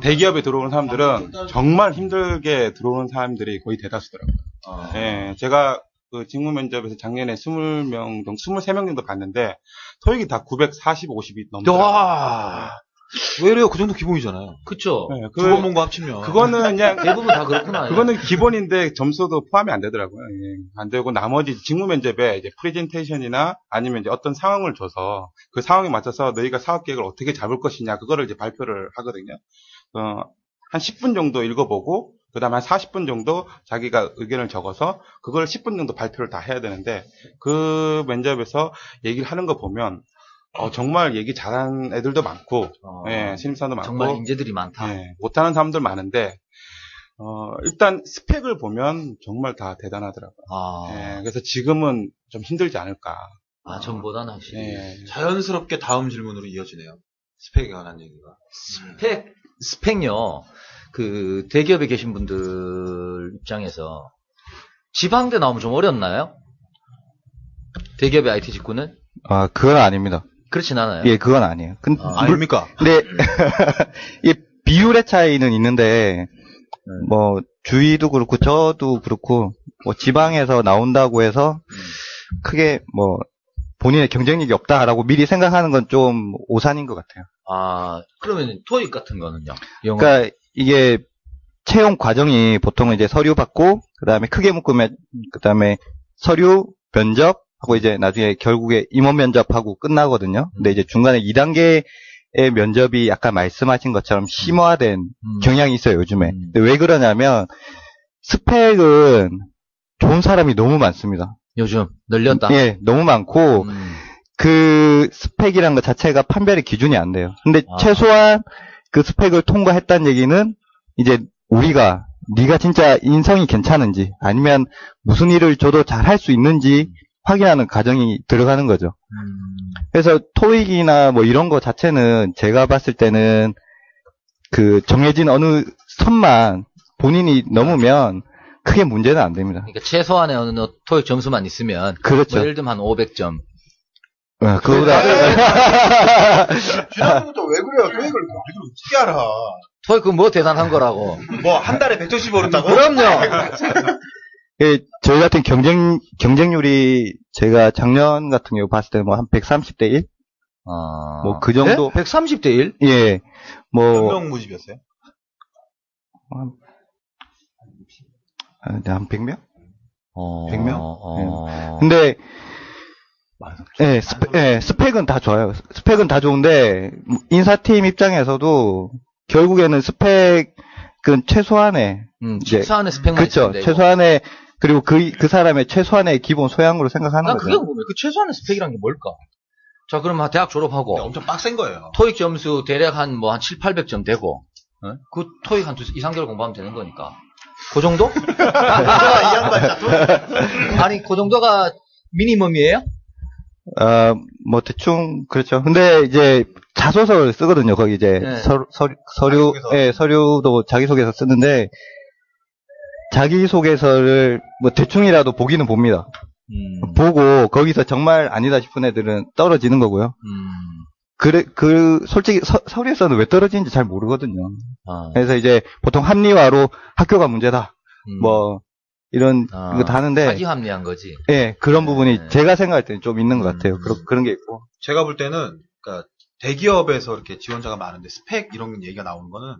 대기업에 들어오는 사람들은 정말 힘들게 들어오는 사람들이 거의 대다수더라고요. 네, 제가 그 직무 면접에서 작년에 23명 정도 봤는데, 토익이 다 940, 50이 넘더라고요. 왜 이래요? 그 정도 기본이잖아요. 그쵸. 네, 두 번 본 거 합치면. 그거는 그냥. 대부분 다 그렇구나. 그거는 기본인데 점수도 포함이 안 되더라고요. 예. 안 되고 나머지 직무 면접에 이제 프레젠테이션이나 아니면 이제 어떤 상황을 줘서 그 상황에 맞춰서 너희가 사업 계획을 어떻게 잡을 것이냐 그거를 이제 발표를 하거든요. 한 10분 정도 읽어보고 그 다음에 한 40분 정도 자기가 의견을 적어서 그걸 10분 정도 발표를 다 해야 되는데 그 면접에서 얘기를 하는 거 보면 정말 얘기 잘하는 애들도 많고, 신입사원도 많고. 정말 인재들이 많다. 못하는 사람들 많은데, 일단 스펙을 보면 정말 다 대단하더라고요. 그래서 지금은 좀 힘들지 않을까. 전보다는 확실히. 자연스럽게 다음 질문으로 이어지네요. 스펙에 관한 얘기가. 스펙요. 그 대기업에 계신 분들 입장에서 지방대 나오면 좀 어렵나요? 대기업의 IT 직구는? 그건 아닙니다. 그렇진 않아요. 예, 그건 아니에요. 아닙니까? 근데, 이 비율의 차이는 있는데, 주위도 그렇고, 저도 그렇고, 지방에서 나온다고 해서, 크게, 본인의 경쟁력이 없다라고 미리 생각하는 건 좀 오산인 것 같아요. 그러면 토익 같은 거는요? 그러니까, 이게, 채용 과정이 보통은 이제 서류 받고, 그 다음에 크게 묶으면, 그 다음에 서류, 면접, 하고 이제 나중에 결국에 임원 면접하고 끝나거든요. 근데 이제 중간에 2단계의 면접이 아까 말씀하신 것처럼 심화된 경향이 있어요, 요즘에. 근데 왜 그러냐면 스펙은 좋은 사람이 너무 많습니다. 요즘 늘렸다. 예, 너무 많고 그 스펙이란 것 자체가 판별의 기준이 안 돼요. 근데 최소한 그 스펙을 통과했다는 얘기는 이제 우리가 네가 진짜 인성이 괜찮은지 아니면 무슨 일을 줘도 잘 할 수 있는지 확인하는 과정이 들어가는 거죠. 그래서 토익이나 이런 거 자체는 제가 봤을 때는 그 정해진 어느 선만 본인이 넘으면 크게 문제는 안 됩니다. 그러니까 최소한의 어느 토익 점수만 있으면 그렇죠. 예를 들면 한 500점. 그거보다 지난번부터 왜 그래요? 토익을 어떻게 알아? 토익 그거 대단한 거라고. 한 달에 100점씩 벌었다고? 그럼요. 예, 저희 같은 경쟁률이 제가 작년 같은 경우 봤을 때는 한 130대 1? 그 정도. 네? 130대 1? 예. 몇 명 모집이었어요? 한 100명? 100명? 근데, 스펙은 다 좋아요. 스펙은 다 좋은데, 인사팀 입장에서도 결국에는 스펙은 최소한의, 최소한의 스펙만 그렇죠. 있으면 최소한의, 그리고 그 사람의 최소한의 기본 소양으로 생각하는 거죠. 그게 궁금해. 그 최소한의 스펙이란 게 뭘까? 자, 그럼 대학 졸업하고. 엄청 빡센 거예요. 토익 점수 대략 한 7, 800점 되고, 그 토익 한 2, 3개월 공부하면 되는 거니까. 그 정도? 아니, 그 정도가 미니멈이에요? 대충, 그렇죠. 근데 이제 자소서를 쓰거든요. 거기 이제 서류도 자기소개서 쓰는데, 자기소개서를 대충이라도 보기는 봅니다. 보고 거기서 정말 아니다 싶은 애들은 떨어지는 거고요. 솔직히 서류에서는 왜 떨어지는지 잘 모르거든요. 그래서 이제 보통 합리화로 학교가 문제다. 이런 거 다 하는데. 자기 합리한 거지. 예, 그런 부분이 제가 생각할 때는 좀 있는 것 같아요. 그런 게 있고. 제가 볼 때는, 그러니까 대기업에서 이렇게 지원자가 많은데 스펙 이런 얘기가 나오는 거는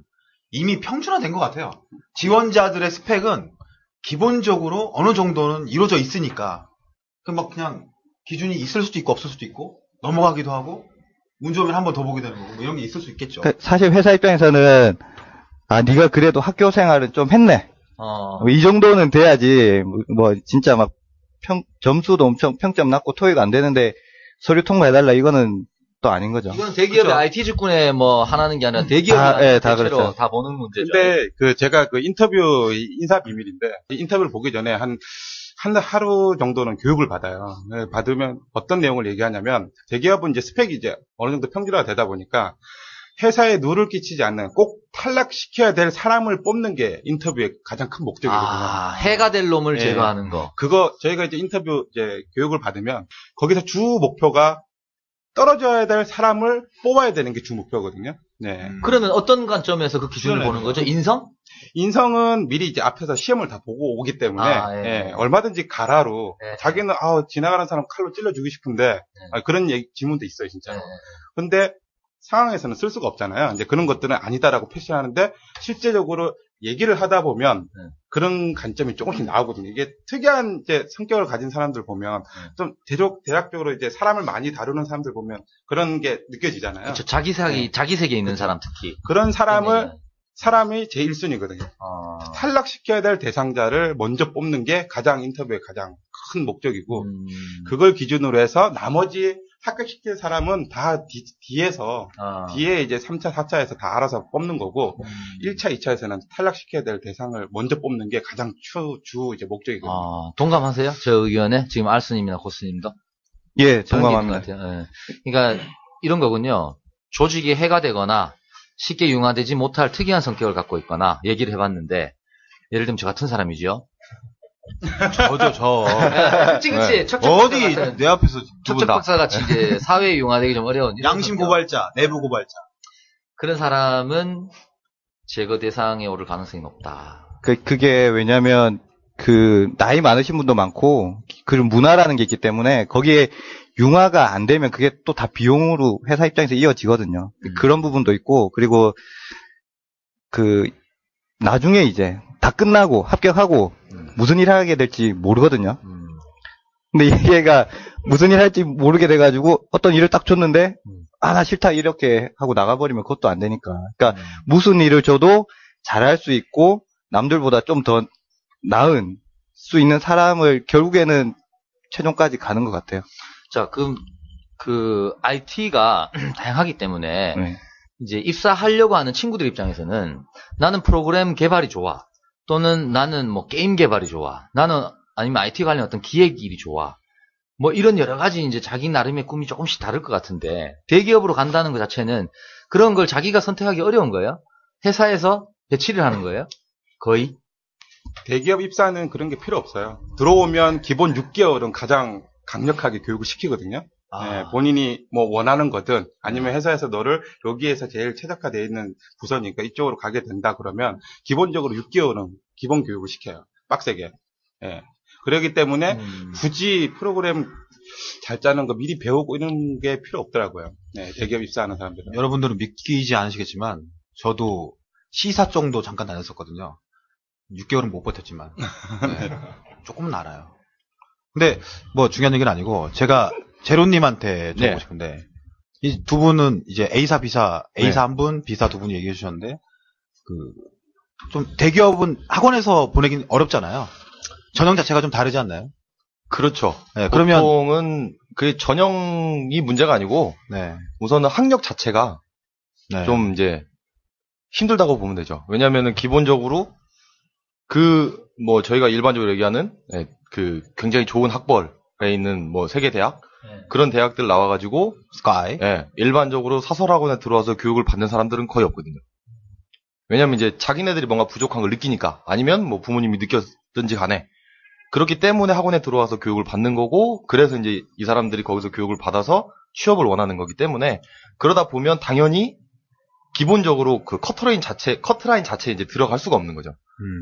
이미 평준화된 것 같아요. 지원자들의 스펙은 기본적으로 어느 정도는 이루어져 있으니까 그냥 기준이 있을 수도 있고 없을 수도 있고 넘어가기도 하고 문제 오면 한 번 더 보게 되는 거고 뭐 이런 게 있을 수 있겠죠. 사실 회사 입장에서는 네가 그래도 학교 생활은 좀 했네. 이 정도는 돼야지 뭐 진짜 막 점수도 엄청 평점 낮고 토익 안 되는데 서류 통과해달라 이거는 또 아닌 거죠. 이건 대기업의 그렇죠. IT 직군에 뭐 하나는 게 아니라 대기업이 다 그렇죠. 다 보는 문제죠. 근데 제가 인터뷰 인사 비밀인데 인터뷰를 보기 전에 한 하루 정도는 교육을 받아요. 받으면 어떤 내용을 얘기하냐면 대기업은 이제 스펙이 이제 어느 정도 평준화가 되다 보니까 회사에 누를 끼치지 않는 꼭 탈락시켜야 될 사람을 뽑는 게 인터뷰의 가장 큰 목적이거든요. 해가 될 놈을 제거하는 거. 그거 저희가 이제 인터뷰 교육을 받으면 거기서 주 목표가 떨어져야 될 사람을 뽑아야 되는 게 주 목표거든요. 네. 그러면 어떤 관점에서 그 기준을 보는 거죠? 인성은 미리 이제 앞에서 시험을 다 보고 오기 때문에 얼마든지 가라로 자기는 지나가는 사람 칼로 찔러주고 싶은데 그런 질문도 있어요, 진짜로. 근데 상황에서는 쓸 수가 없잖아요. 이제 그런 것들은 아니다라고 표시하는데 실제적으로 얘기를 하다 보면 그런 관점이 조금씩 나오거든요. 이게 특이한 이제 성격을 가진 사람들 보면 좀 대략적으로 이제 사람을 많이 다루는 사람들 보면 그런 게 느껴지잖아요. 그렇죠. 자기 세계에 있는 사람 특히. 그런 사람이 제 1순위거든요. 탈락시켜야 될 대상자를 먼저 뽑는 게 가장 인터뷰의 가장 큰 목적이고 그걸 기준으로 해서 나머지 합격시킬 사람은 다 뒤에 이제 3차, 4차에서 다 알아서 뽑는 거고 1차, 2차에서는 탈락시켜야 될 대상을 먼저 뽑는 게 가장 주 이제 목적이거든요. 동감하세요? 저 의견에 지금 알스님이나 고스님도? 예, 동감합니다. 그러니까 이런 거군요. 조직이 해가 되거나 쉽게 융화되지 못할 특이한 성격을 갖고 있거나 얘기를 해봤는데 예를 들면 저 같은 사람이죠. 저. 그치. 어디 내 앞에서 척척 박사같이 이제 사회에 융화되기 좀 어려운 양심 고발자, 내부 고발자. 그런 사람은 제거 대상에 오를 가능성이 높다. 그게 왜냐면 나이 많으신 분도 많고 그런 문화라는 게 있기 때문에 거기에 융화가 안 되면 그게 또 다 비용으로 회사 입장에서 이어지거든요. 그런 부분도 있고 그리고 나중에 이제 다 끝나고 합격하고 무슨 일 하게 될지 모르거든요. 근데 얘가 무슨 일 할지 모르게 돼가지고 어떤 일을 딱 줬는데 나 싫다 이렇게 하고 나가버리면 그것도 안 되니까. 그러니까 무슨 일을 줘도 잘할 수 있고 남들보다 좀 더 나은 수 있는 사람을 결국에는 최종까지 가는 것 같아요. 자, IT가 다양하기 때문에 이제 입사하려고 하는 친구들 입장에서는 나는 프로그램 개발이 좋아. 또는 나는 뭐 게임 개발이 좋아. 아니면 IT 관련 어떤 기획 일이 좋아. 뭐 이런 여러 가지 이제 자기 나름의 꿈이 조금씩 다를 것 같은데 대기업으로 간다는 것 자체는 그런 걸 자기가 선택하기 어려운 거예요? 회사에서 배치를 하는 거예요? 거의? 대기업 입사는 그런 게 필요 없어요. 들어오면 기본 6개월은 가장 강력하게 교육을 시키거든요. 본인이 뭐 원하는 거든 아니면 회사에서 너를 여기에서 제일 최적화되어 있는 부서니까 이쪽으로 가게 된다 그러면 기본적으로 6개월은 기본 교육을 시켜요. 빡세게. 그렇기 때문에 굳이 프로그램 잘 짜는 거 미리 배우고 이런 게 필요 없더라고요. 대기업 입사하는 사람들은. 여러분들은 믿기지 않으시겠지만 저도 시사 정도 잠깐 다녔었거든요. 6개월은 못 버텼지만 조금은 알아요. 근데 뭐 중요한 얘기는 아니고 제가 제로님한테 들어보고 싶은데 이 두 분은 이제 A사, B사, A사 한 분, B사 두 분이 얘기해 주셨는데 좀 대기업은 학원에서 보내긴 어렵잖아요. 전형 자체가 좀 다르지 않나요? 그렇죠. 그러면 보통은 그 전형이 문제가 아니고 우선은 학력 자체가 좀 이제 힘들다고 보면 되죠. 왜냐하면은 기본적으로 뭐 저희가 일반적으로 얘기하는 굉장히 좋은 학벌에 있는 뭐 세계 대학 그런 대학들 나와가지고 스카이 일반적으로 사설학원에 들어와서 교육을 받는 사람들은 거의 없거든요. 왜냐면 이제 자기네들이 뭔가 부족한 걸 느끼니까 아니면 뭐 부모님이 느꼈든지 간에 그렇기 때문에 학원에 들어와서 교육을 받는 거고 그래서 이제 이 사람들이 거기서 교육을 받아서 취업을 원하는 거기 때문에 그러다 보면 당연히 기본적으로 그 커트라인 자체에 이제 들어갈 수가 없는 거죠.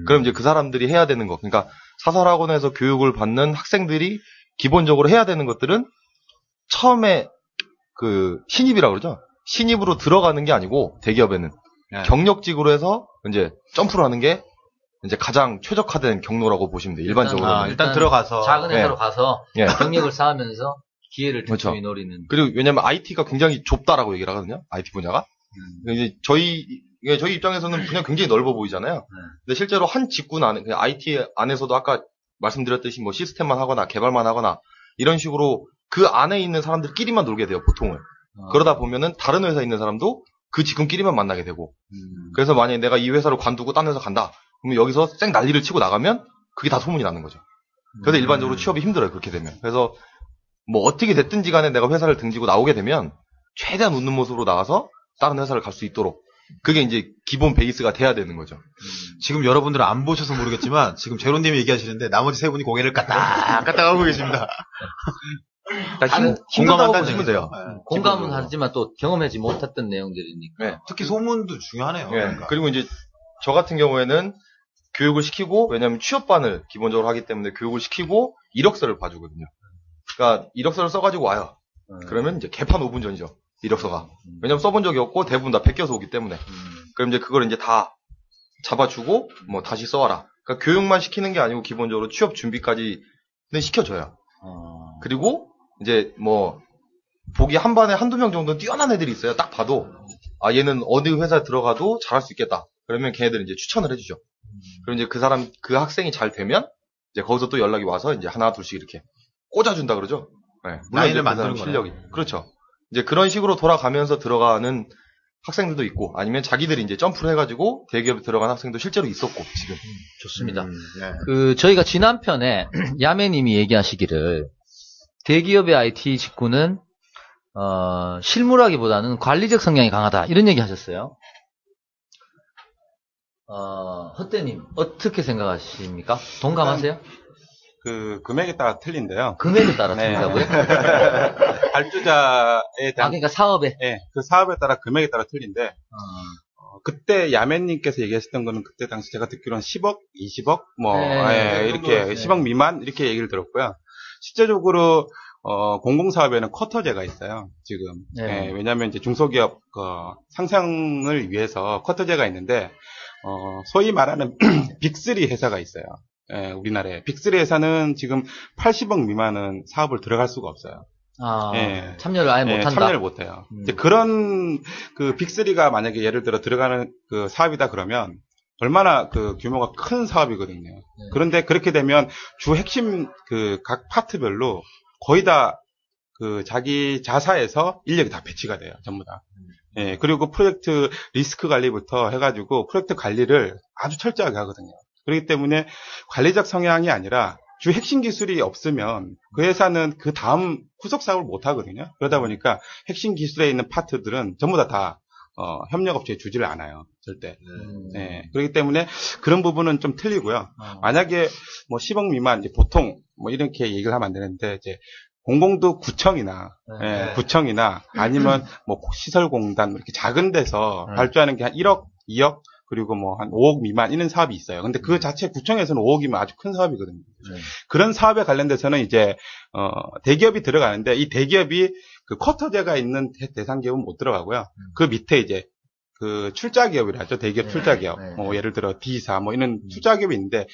그럼 이제 그 사람들이 해야 되는 거, 그러니까 사설학원에서 교육을 받는 학생들이 기본적으로 해야 되는 것들은 처음에 신입이라고 그러죠. 신입으로 들어가는 게 아니고 대기업에는 경력직으로 해서 이제 점프를 하는 게 이제 가장 최적화된 경로라고 보시면 돼요. 일반적으로. 일단 들어가서 작은 회사로 가서 경력을 쌓으면서 기회를 그렇죠. 틈틈이 노리는. 그리고 왜냐면 IT가 굉장히 좁다라고 얘기를 하거든요. IT 분야가. 이제 저희 입장에서는 그냥 굉장히 넓어 보이잖아요. 근데 실제로 한 직군 안에, 그냥 IT 안에서도 아까 말씀드렸듯이 뭐 시스템만 하거나 개발만 하거나 이런 식으로 그 안에 있는 사람들끼리만 놀게 돼요, 보통은. 그러다 보면은 다른 회사에 있는 사람도 그 직군끼리만 만나게 되고. 그래서 만약에 내가 이 회사를 관두고 딴 회사 간다. 그러면 여기서 쌩 난리를 치고 나가면 그게 다 소문이 나는 거죠. 그래서 일반적으로 취업이 힘들어요, 그렇게 되면. 그래서 뭐 어떻게 됐든지 간에 내가 회사를 등지고 나오게 되면 최대한 웃는 모습으로 나가서 다른 회사를 갈 수 있도록 그게 이제 기본 베이스가 돼야 되는 거죠. 지금 여러분들은 안 보셔서 모르겠지만 지금 제로님이 얘기하시는데 나머지 세 분이 고개를 까딱까딱 하고 계십니다. 공감한다고 보시면 돼요. 공감은 하지만 또 경험하지 못했던 내용들이니까. 네. 특히 소문도 중요하네요. 네. 그러니까. 그리고 이제 저 같은 경우에는 교육을 시키고, 왜냐면 취업반을 기본적으로 하기 때문에 교육을 시키고 이력서를 봐주거든요. 그러니까 이력서를 써가지고 와요. 그러면 이제 개판 5분 전이죠. 이력서가. 왜냐면 써본 적이 없고 대부분 다 베껴서 오기 때문에. 그럼 이제 그걸 이제 다 잡아주고 뭐 다시 써와라. 그러니까 교육만 시키는 게 아니고 기본적으로 취업 준비까지는 시켜줘요. 그리고 이제 뭐 보기 한 반에 한두 명 정도 뛰어난 애들이 있어요. 딱 봐도 아 얘는 어느 회사에 들어가도 잘할 수 있겠다. 그러면 걔네들은 이제 추천을 해주죠. 그럼 이제 그 학생이 잘 되면 이제 거기서 또 연락이 와서 이제 하나 둘씩 이렇게 꽂아준다 그러죠. 네. 라인을 만드는 실력이. 그렇죠. 이제 그런 식으로 돌아가면서 들어가는 학생들도 있고, 아니면 자기들이 이제 점프를 해가지고 대기업에 들어간 학생도 실제로 있었고, 지금. 좋습니다. 네. 저희가 지난 편에 야매님이 얘기하시기를 대기업의 IT 직군은 실무라기보다는 관리적 성향이 강하다 이런 얘기 하셨어요. 헛되님 어떻게 생각하십니까? 동감하세요? 그 금액에 따라 틀린데요. 금액에 따라 네. 틀린다고요? 발주자에 대한 그러니까 사업에. 네, 그 사업에 따라 금액에 따라 틀린데 그때 야매님께서 얘기하셨던 거는 그때 당시 제가 듣기로는 10억, 20억 뭐 이렇게 10억 미만 이렇게 얘기를 들었고요. 실제적으로 공공사업에는 쿼터제가 있어요. 지금. 네. 왜냐하면 이제 중소기업 상생을 위해서 쿼터제가 있는데 소위 말하는 빅3 회사가 있어요. 우리나라에 빅3 회사는 지금 80억 미만은 사업을 들어갈 수가 없어요. 참여를 아예 못한다. 참여를 못해요. 이제 그런 그 빅3가 만약에 예를 들어 들어가는 그 사업이다 그러면 얼마나 그 규모가 큰 사업이거든요. 그런데 그렇게 되면 주 핵심 그 각 파트별로 거의 다 그 자기 자사에서 인력이 다 배치가 돼요. 전부 다. 그리고 프로젝트 리스크 관리부터 해가지고 프로젝트 관리를 아주 철저하게 하거든요. 그렇기 때문에 관리적 성향이 아니라 주 핵심 기술이 없으면 그 회사는 그 다음 후속 사업을 못 하거든요. 그러다 보니까 핵심 기술에 있는 파트들은 전부 다 협력업체에 주지를 않아요. 절대. 그렇기 때문에 그런 부분은 좀 틀리고요. 만약에 뭐 10억 미만, 이제 보통 뭐 이렇게 얘기를 하면 안 되는데, 이제 공공도 구청이나 아니면 뭐 시설공단 이렇게 작은 데서 발주하는 게 한 1억, 2억, 그리고 뭐 한 5억 미만 이런 사업이 있어요. 근데 그 자체 구청에서는 5억이면 아주 큰 사업이거든요. 그런 사업에 관련돼서는 이제 대기업이 들어가는데, 이 대기업이 그 쿼터제가 있는 대상 기업은 못 들어가고요. 그 밑에 이제 그 출자 기업이라 하죠. 대기업 출자 기업. 뭐 예를 들어 D사 뭐 이런 출자 기업이 있는데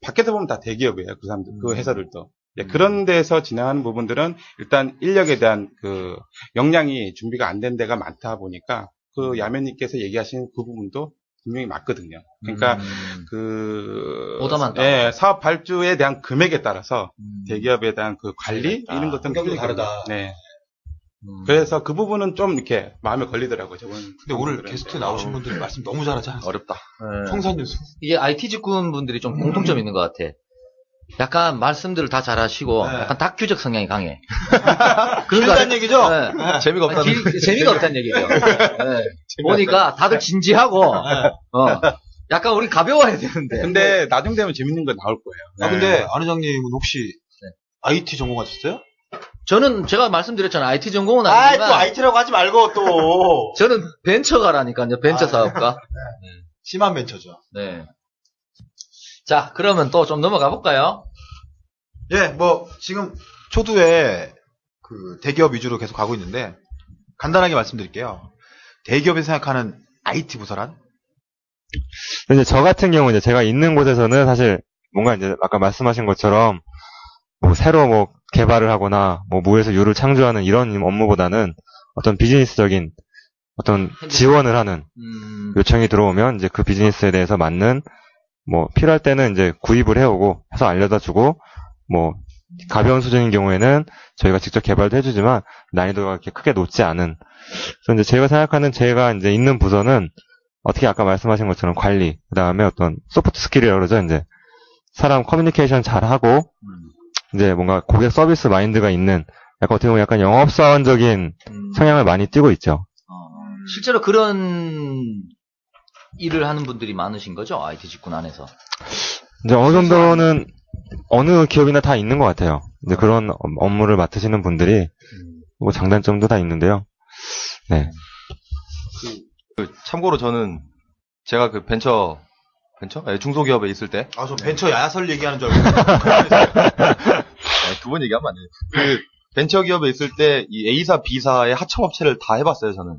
밖에서 보면 다 대기업이에요. 그 사람들, 그 회사들도. 그런 데서 진행하는 부분들은 일단 인력에 대한 그 역량이 준비가 안 된 데가 많다 보니까 그 야매님께서 얘기하신 그 부분도 분명히 맞거든요. 그러니까 사업 발주에 대한 금액에 따라서 대기업에 대한 그 관리 이런 것들은 다르다. 네. 그래서 그 부분은 좀 이렇게 마음에 걸리더라고요. 근데 오늘 게스트 나오신 분들 말씀 너무 잘하지 않았어요? 어렵다. 청산유수. 이게 IT 직군 분들이 좀 공통점이 있는 것 같아. 약간 말씀들을 다 잘하시고 약간 다큐적 성향이 강해. 그런 얘기죠? 재미가 없다는 재미가 없다는 얘기죠. 보니까 다들 진지하고 약간 우리 가벼워야 되는데. 근데 나중 되면 재밌는 거 나올 거예요. 근데 안 회장님은 혹시 IT 전공하셨어요? 저는 제가 말씀드렸잖아요. IT 전공은 아니지만. 또 IT라고 하지 말고 또. 저는 벤처가라니까요. 벤처 사업가. 심한 벤처죠. 네. 자, 그러면 또 좀 넘어가 볼까요? 예, 뭐 지금 초두에 그 대기업 위주로 계속 가고 있는데 간단하게 말씀드릴게요. 대기업에서 생각하는 IT 부서란? 이제 저 같은 경우 이제 제가 있는 곳에서는 사실 뭔가 이제 아까 말씀하신 것처럼 뭐 새로 뭐 개발을 하거나 뭐 무에서 유를 창조하는 이런 업무보다는 어떤 비즈니스적인 어떤 지원을 하는 요청이 들어오면 이제 그 비즈니스에 대해서 맞는 뭐 필요할 때는 이제 구입을 해오고 해서 알려다 주고 뭐 가벼운 수준인 경우에는 저희가 직접 개발도 해주지만 난이도가 그렇게 크게 높지 않은. 그래서 이제 제가 생각하는 제가 이제 있는 부서는 어떻게 아까 말씀하신 것처럼 관리, 그 다음에 어떤 소프트 스킬이라고 그러죠. 이제 사람 커뮤니케이션 잘하고 이제 뭔가 고객 서비스 마인드가 있는 약간 어떻게 보면 약간 영업사원적인 성향을 많이 띠고 있죠. 실제로 그런 일을 하는 분들이 많으신 거죠? IT 직군 안에서. 이제 어느 정도는 어느 기업이나 다 있는 것 같아요. 이제 그런 업무를 맡으시는 분들이 뭐 장단점도 다 있는데요. 네. 참고로 저는 제가 그 벤처? 네, 중소기업에 있을 때. 저 벤처 야설 얘기하는 줄 알고. 두 번 얘기하면 안 돼요. 그 벤처기업에 있을 때 이 A사, B사의 하청업체를 다 해봤어요, 저는.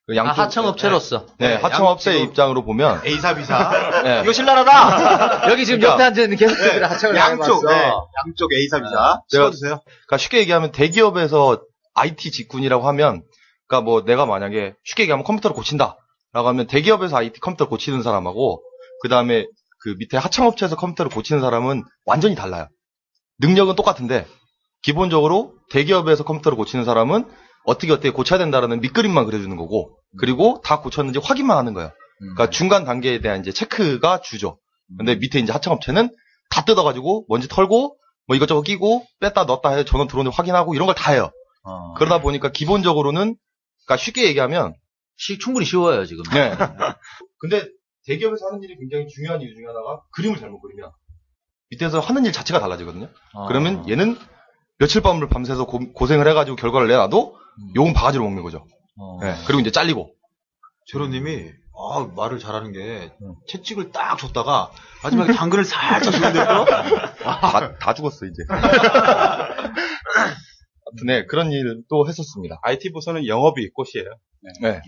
그 양쪽, 하청업체로서. 네, 하청업체의 입장으로 보면. A사, B사. 네. 이거 신랄하다! 여기 지금 옆에 앉아있는 게스트들이 하청을 양쪽, 해봤어. 양쪽 A사, B사. 찍어주세요. 그러니까 쉽게 얘기하면 대기업에서 IT 직군이라고 하면, 그러니까 뭐 내가 만약에 쉽게 얘기하면 컴퓨터를 고친다. 라고 하면 대기업에서 IT 컴퓨터를 고치는 사람하고, 그 다음에 그 밑에 하청업체에서 컴퓨터를 고치는 사람은 완전히 달라요. 능력은 똑같은데, 기본적으로 대기업에서 컴퓨터를 고치는 사람은 어떻게 고쳐야 된다라는 밑그림만 그려주는 거고, 그리고 다 고쳤는지 확인만 하는 거예요. 그러니까 중간 단계에 대한 이제 체크가 주죠. 근데 밑에 이제 하청업체는 다 뜯어가지고 먼지 털고, 뭐 이것저것 끼고, 뺐다 넣었다 해서 전원 들어오는지 확인하고 이런 걸 다 해요. 그러다 보니까 기본적으로는, 그러니까 쉽게 얘기하면, 충분히 쉬워요, 지금. 네. 근데 대기업에서 하는 일이 굉장히 중요한 이유 중에 하나가 그림을 잘못 그리면 밑에서 하는 일 자체가 달라지거든요. 그러면 얘는 며칠 밤을 밤새서 고생을 해가지고 결과를 내놔도 욕은 바가지로 먹는 거죠. 네. 그리고 이제 잘리고. 제로님이 말을 잘하는 게 채찍을 딱 줬다가 마지막에 당근을 살짝 주는데요. 다 죽었어 이제. 네, 그런 일도 했었습니다. IT 부서는 영업이 꽃이에요. 네.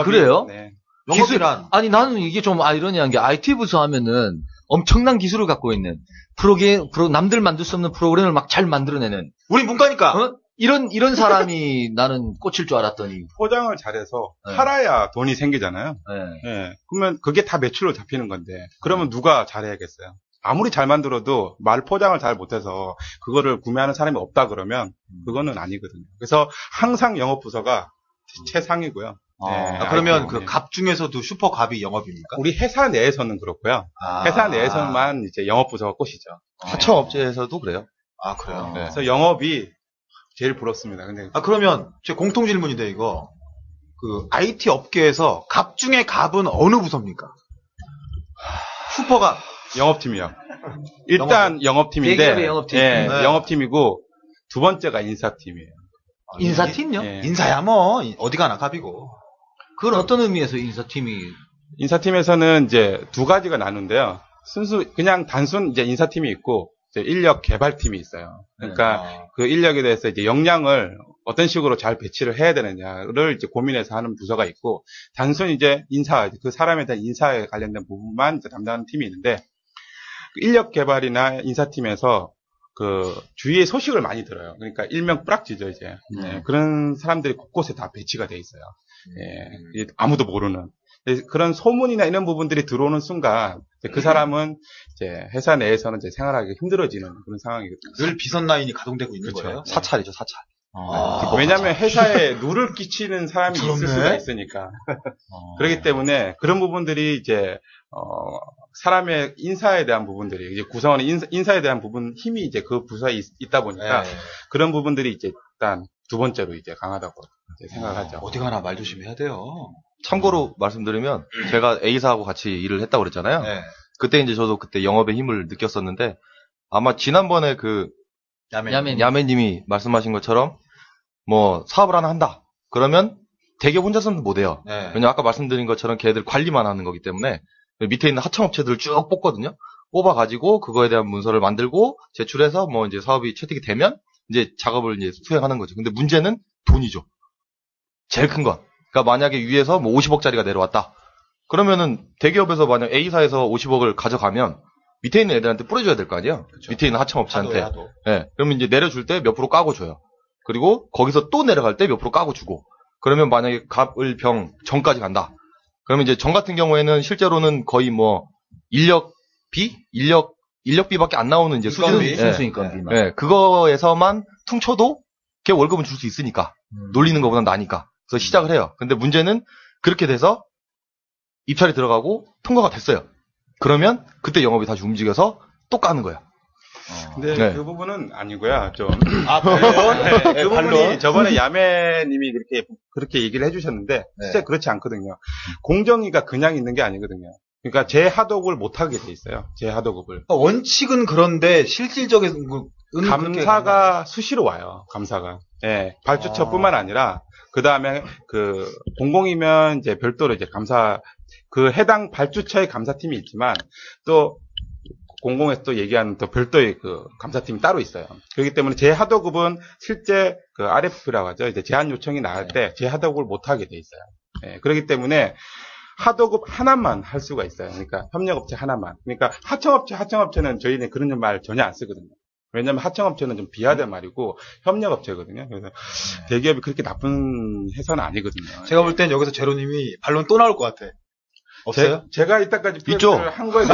그래요? 네. 영업이란. 아니, 나는 이게 좀 아이러니한 게 IT 부서 하면은 엄청난 기술을 갖고 있는 남들 만들 수 없는 프로그램을 막 잘 만들어내는. 우리 문과니까. 이런 사람이 나는 꽂힐 줄 알았더니. 포장을 잘해서 네. 팔아야 돈이 생기잖아요. 네. 네. 그러면 그게 다 매출로 잡히는 건데, 그러면 누가 잘해야겠어요? 아무리 잘 만들어도 말 포장을 잘 못해서 그거를 구매하는 사람이 없다 그러면 그거는 아니거든요. 그래서 항상 영업부서가 최상이고요. 네. 그러면 그 갑 중에서도 슈퍼 갑이 영업입니까? 우리 회사 내에서는 그렇고요. 회사 내에서만 이제 영업부서가 꽃이죠. 하청업체에서도 그래요. 그래요? 네. 그래서 영업이 제일 부럽습니다. 근데 그러면 제 공통 질문인데 이거 그 IT 업계에서 갑 중에 갑은 어느 부서입니까? 슈퍼갑. 영업팀이요. 일단 영업팀인데, 대기업의 영업팀. 예, 네. 영업팀이고 두 번째가 인사팀이에요. 인사팀요? 예. 인사야 뭐 어디 가나 갑이고. 그건 어떤 의미에서 인사팀이? 인사팀에서는 이제 두 가지가 나누는데요. 그냥 단순 이제 인사팀이 있고 이제 인력 개발팀이 있어요. 그러니까 그 인력에 대해서 이제 역량을 어떤 식으로 잘 배치를 해야 되느냐를 이제 고민해서 하는 부서가 있고, 단순 이제 그 사람에 대한 인사에 관련된 부분만 이제 담당하는 팀이 있는데, 인력 개발이나 인사팀에서 그 주위의 소식을 많이 들어요. 그러니까 일명 뿌락지죠 이제. 네, 그런 사람들이 곳곳에 다 배치가 돼 있어요. 예, 아무도 모르는. 그런 소문이나 이런 부분들이 들어오는 순간 그 사람은 이제 회사 내에서는 이제 생활하기 힘들어지는 그런 상황이거든요. 늘 비선 라인이 가동되고 있는 그렇죠. 거예요. 사찰이죠, 사찰. 왜냐하면 회사에 누를 끼치는 사람이 있을 수가 있으니까. 그렇기 때문에 그런 부분들이 이제 사람의 인사에 대한 부분들이 이제 구성원의 인사에 대한 부분 힘이 이제 그 부서에 있다 보니까 그런 부분들이 이제 일단 두 번째로 이제 강하다고 이제 생각하죠. 어디 가나 말 조심해야 돼요. 참고로 말씀드리면 제가 A사하고 같이 일을 했다고 그랬잖아요. 네. 그때 이제 저도 그때 영업의 힘을 느꼈었는데, 아마 지난번에 그 야매님이 말씀하신 것처럼 뭐 사업을 하나 한다. 그러면 대기업 혼자서는 못해요. 네. 왜냐면 아까 말씀드린 것처럼 걔들 관리만 하는 거기 때문에 밑에 있는 하청업체들을 쭉 뽑거든요. 뽑아가지고 그거에 대한 문서를 만들고 제출해서 뭐 이제 사업이 채택이 되면 이제 작업을 이제 수행하는 거죠. 근데 문제는 돈이죠. 제일 큰 건. 그러니까 만약에 위에서 뭐 50억짜리가 내려왔다. 그러면은 대기업에서 만약 A사에서 50억을 가져가면 밑에 있는 애들한테 뿌려줘야 될 거 아니에요? 그쵸. 밑에 있는 하청업체한테. 하도. 예. 그러면 이제 내려줄 때 몇 프로 까고 줘요. 그리고 거기서 또 내려갈 때 몇 프로 까고 주고. 그러면 만약에 갑을 병 정까지 간다. 그러면 이제 정 같은 경우에는 실제로는 거의 뭐 인력비밖에 안 나오는 이제 수준. 순수인건비만. 예. 그거에서만 퉁쳐도 걔 월급은 줄 수 있으니까. 놀리는 것보다 나니까. 그래서 시작을 해요. 근데 문제는 그렇게 돼서 입찰이 들어가고 통과가 됐어요. 그러면 그때 영업이 다시 움직여서 또 까는 거야. 근데 네. 그 부분은 아니고요. 좀. 반론? 그 부분이 저번에 야매님이 그렇게 얘기를 해주셨는데, 실제 그렇지 않거든요. 공정위가 그냥 있는 게 아니거든요. 그러니까 재하도급을 못하게 돼 있어요. 재하도급을. 원칙은 그런데 실질적인 감사가 수시로 와요. 감사가. 예. 발주처뿐만 아니라, 그 다음에 공공이면 이제 별도로 이제 해당 발주처의 감사팀이 있지만, 또, 공공에서 또 얘기하는 또 별도의 감사팀이 따로 있어요. 그렇기 때문에 재하도급은 실제 RFP라고 하죠. 이제 제한 요청이 나갈 때 재하도급을 못하게 돼 있어요. 예, 그렇기 때문에 하도급 하나만 할 수가 있어요. 그러니까 협력업체 하나만. 그러니까 하청업체는 저희는 그런 말 전혀 안 쓰거든요. 왜냐면 하청업체는 좀 비하된 말이고 협력업체거든요. 그래서 대기업이 그렇게 나쁜 회사는 아니거든요. 제가 볼 땐 여기서 제로님이 반론 또 나올 것 같아. 없어요? 제가 이때까지 있죠. 한 거에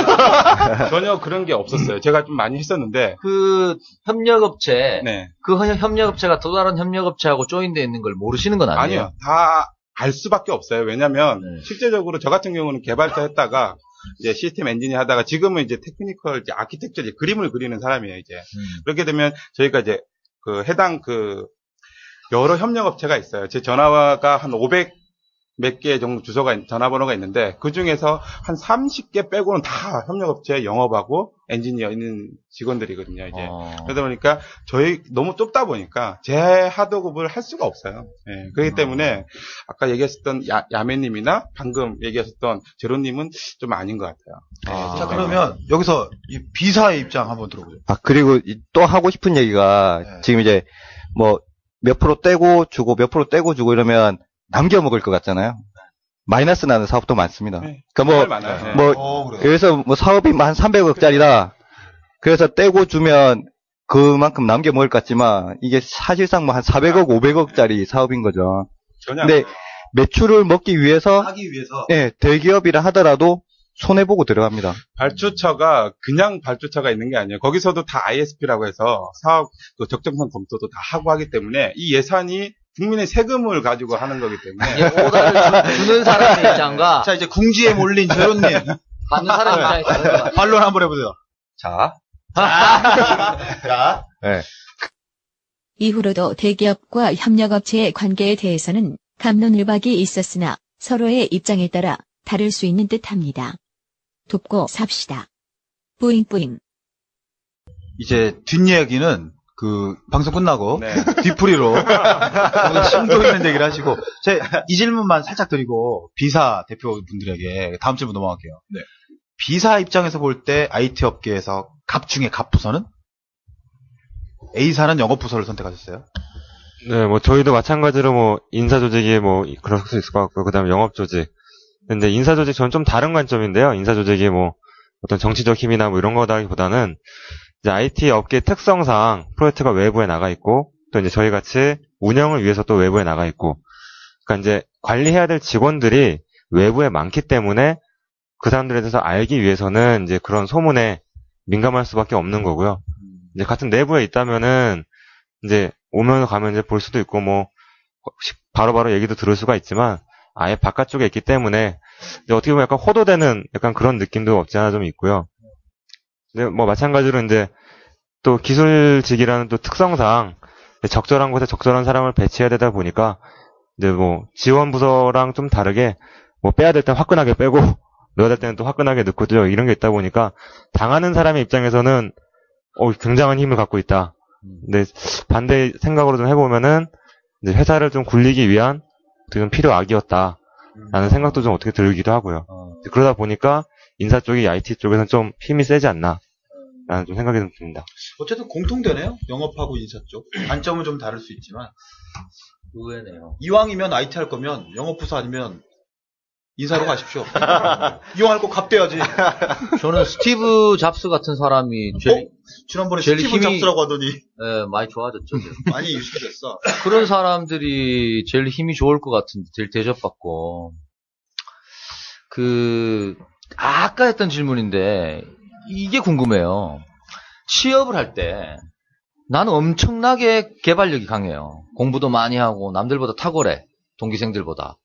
전혀 그런 게 없었어요. 제가 좀 많이 했었는데 그 협력업체, 네. 그 협력업체가 또 다른 협력업체하고 조인되어 있는 걸 모르시는 건 아니에요? 아니요. 다 알 수밖에 없어요. 왜냐면 실제적으로 저 같은 경우는 개발자 했다가 이제 시스템 엔지니어 하다가 지금은 이제 테크니컬 이제 아키텍처 이제 그림을 그리는 사람이에요, 이제. 그렇게 되면 저희가 이제 해당 여러 협력업체가 있어요. 제 전화가 한 500 몇 개 정도 전화번호가 있는데, 그 중에서 한 30개 빼고는 다 협력업체 영업하고 엔지니어 있는 직원들이거든요, 이제. 그러다 보니까 너무 좁다 보니까 재하도급을 할 수가 없어요. 예, 그렇기 때문에 아까 얘기했었던 야매님이나 방금 얘기하셨던 제로님은 좀 아닌 것 같아요. 자, 그러면 여기서 이 비사의 입장 한번 들어보죠. 그리고 또 하고 싶은 얘기가 지금 이제 뭐 몇 프로 떼고 주고 몇 프로 떼고 주고 이러면 남겨 먹을 것 같잖아요. 마이너스 나는 사업도 많습니다. 네, 그러니까 그래요. 그래서 뭐 사업이 한 300억짜리다. 그래서 떼고 주면 그만큼 남겨 먹을 것 같지만 이게 사실상 뭐 한 400억, 500억짜리 사업인 거죠. 근데 매출을 먹기 위해서 예, 대기업이라 하더라도 손해보고 들어갑니다. 발주처가 그냥 발주처가 있는 게 아니에요. 거기서도 다 ISP라고 해서 사업 적정성 검토도 다 하고 하기 때문에 이 예산이 국민의 세금을 가지고 하는 거기 때문에 오다를 주는 사람의 입장과 자, 이제 궁지에 몰린 제로님 받는 사람 입장이 다른 것 같아요. 반론 한번 해보세요. 자. 네. 이후로도 대기업과 협력업체의 관계에 대해서는 갑론을박이 있었으나 서로의 입장에 따라 다를 수 있는 듯합니다. 돕고 삽시다. 뿌잉뿌잉. 이제 뒷이야기는 방송 끝나고 뒤풀이로 심도 있는 얘기를 하시고 이 질문만 살짝 드리고 비사 대표분들에게 다음 질문 넘어갈게요. 네. 비사 입장에서 볼 때 IT 업계에서 갑 중에 갑 부서는? A사는 영업 부서를 선택하셨어요? 네, 뭐 저희도 마찬가지로 뭐 인사 조직이 뭐 그럴 수 있을 것 같고 그다음에 영업 조직. 근데 인사 조직 저는 좀 다른 관점인데요. 인사 조직이 뭐 어떤 정치적 힘이나 뭐 이런 거다기보다는 이제 IT 업계 특성상 프로젝트가 외부에 나가 있고 또 이제 저희 같이 운영을 위해서 또 외부에 나가 있고 그러니까 이제 관리해야 될 직원들이 외부에 많기 때문에 그 사람들에 대해서 알기 위해서는 이제 그런 소문에 민감할 수밖에 없는 거고요. 이제 같은 내부에 있다면은 이제 오면 가면 이제 볼 수도 있고 뭐 바로바로 얘기도 들을 수가 있지만 아예 바깥쪽에 있기 때문에 이제 어떻게 보면 약간 호도되는 약간 그런 느낌도 없지 않아 좀 있고요. 근데 뭐 마찬가지로 이제 또 기술직이라는 또 특성상 적절한 곳에 적절한 사람을 배치해야 되다 보니까 이제 뭐 지원 부서랑 좀 다르게 뭐 빼야 될 때 화끈하게 빼고 넣어야 될 때는 또 화끈하게 넣고 또 이런 게 있다 보니까 당하는 사람의 입장에서는 굉장한 힘을 갖고 있다. 근데 반대 생각으로 좀 해보면은 이제 회사를 좀 굴리기 위한 어떻게 좀 필요악이었다라는 생각도 좀 어떻게 들기도 하고요. 그러다 보니까 인사 쪽이 IT 쪽에서는 좀 힘이 세지 않나라는 좀 생각이 좀 듭니다. 어쨌든 공통되네요. 영업하고 인사 쪽. 관점은 좀 다를 수 있지만 의외네요. 이왕이면 IT 할 거면 영업부서 아니면 인사로 가십시오. 이용할 거 값대야지. 저는 스티브 잡스 같은 사람이 지난번에 제일 스티브 힘이- 잡스라고 하더니 예, 많이 좋아졌죠. 지금. 많이 유식해졌어. 그런 사람들이 제일 힘이 좋을 것 같은데, 제일 대접받고. 아까 했던 질문인데, 이게 궁금해요. 취업을 할 때, 나는 엄청나게 개발력이 강해요. 공부도 많이 하고, 남들보다 탁월해. 동기생들보다.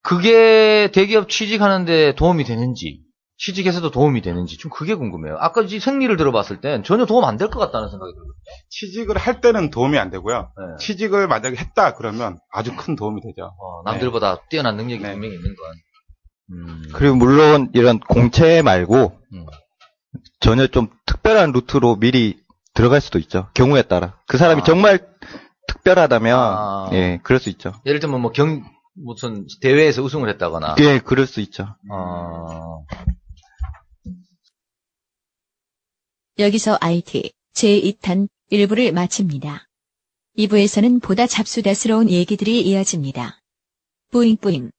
그게 대기업 취직하는데 도움이 되는지, 취직해서도 도움이 되는지, 좀 그게 궁금해요. 아까 이 생리를 들어봤을 땐 전혀 도움 안 될 것 같다는 생각이 들어요. 취직을 할 때는 도움이 안 되고요. 네. 취직을 만약에 했다 그러면 아주 큰 도움이 되죠. 남들보다 뛰어난 능력이 네. 분명히 있는 건. 그리고 물론 이런 공채 말고 음. 전혀 좀 특별한 루트로 미리 들어갈 수도 있죠. 경우에 따라. 그 사람이 정말 특별하다면, 예, 그럴 수 있죠. 예를 들면 무슨 대회에서 우승을 했다거나. 예, 그럴 수 있죠. 여기서 IT 제2탄 1부를 마칩니다. 2부에서는 보다 잡수다스러운 얘기들이 이어집니다. 뿌잉뿌잉.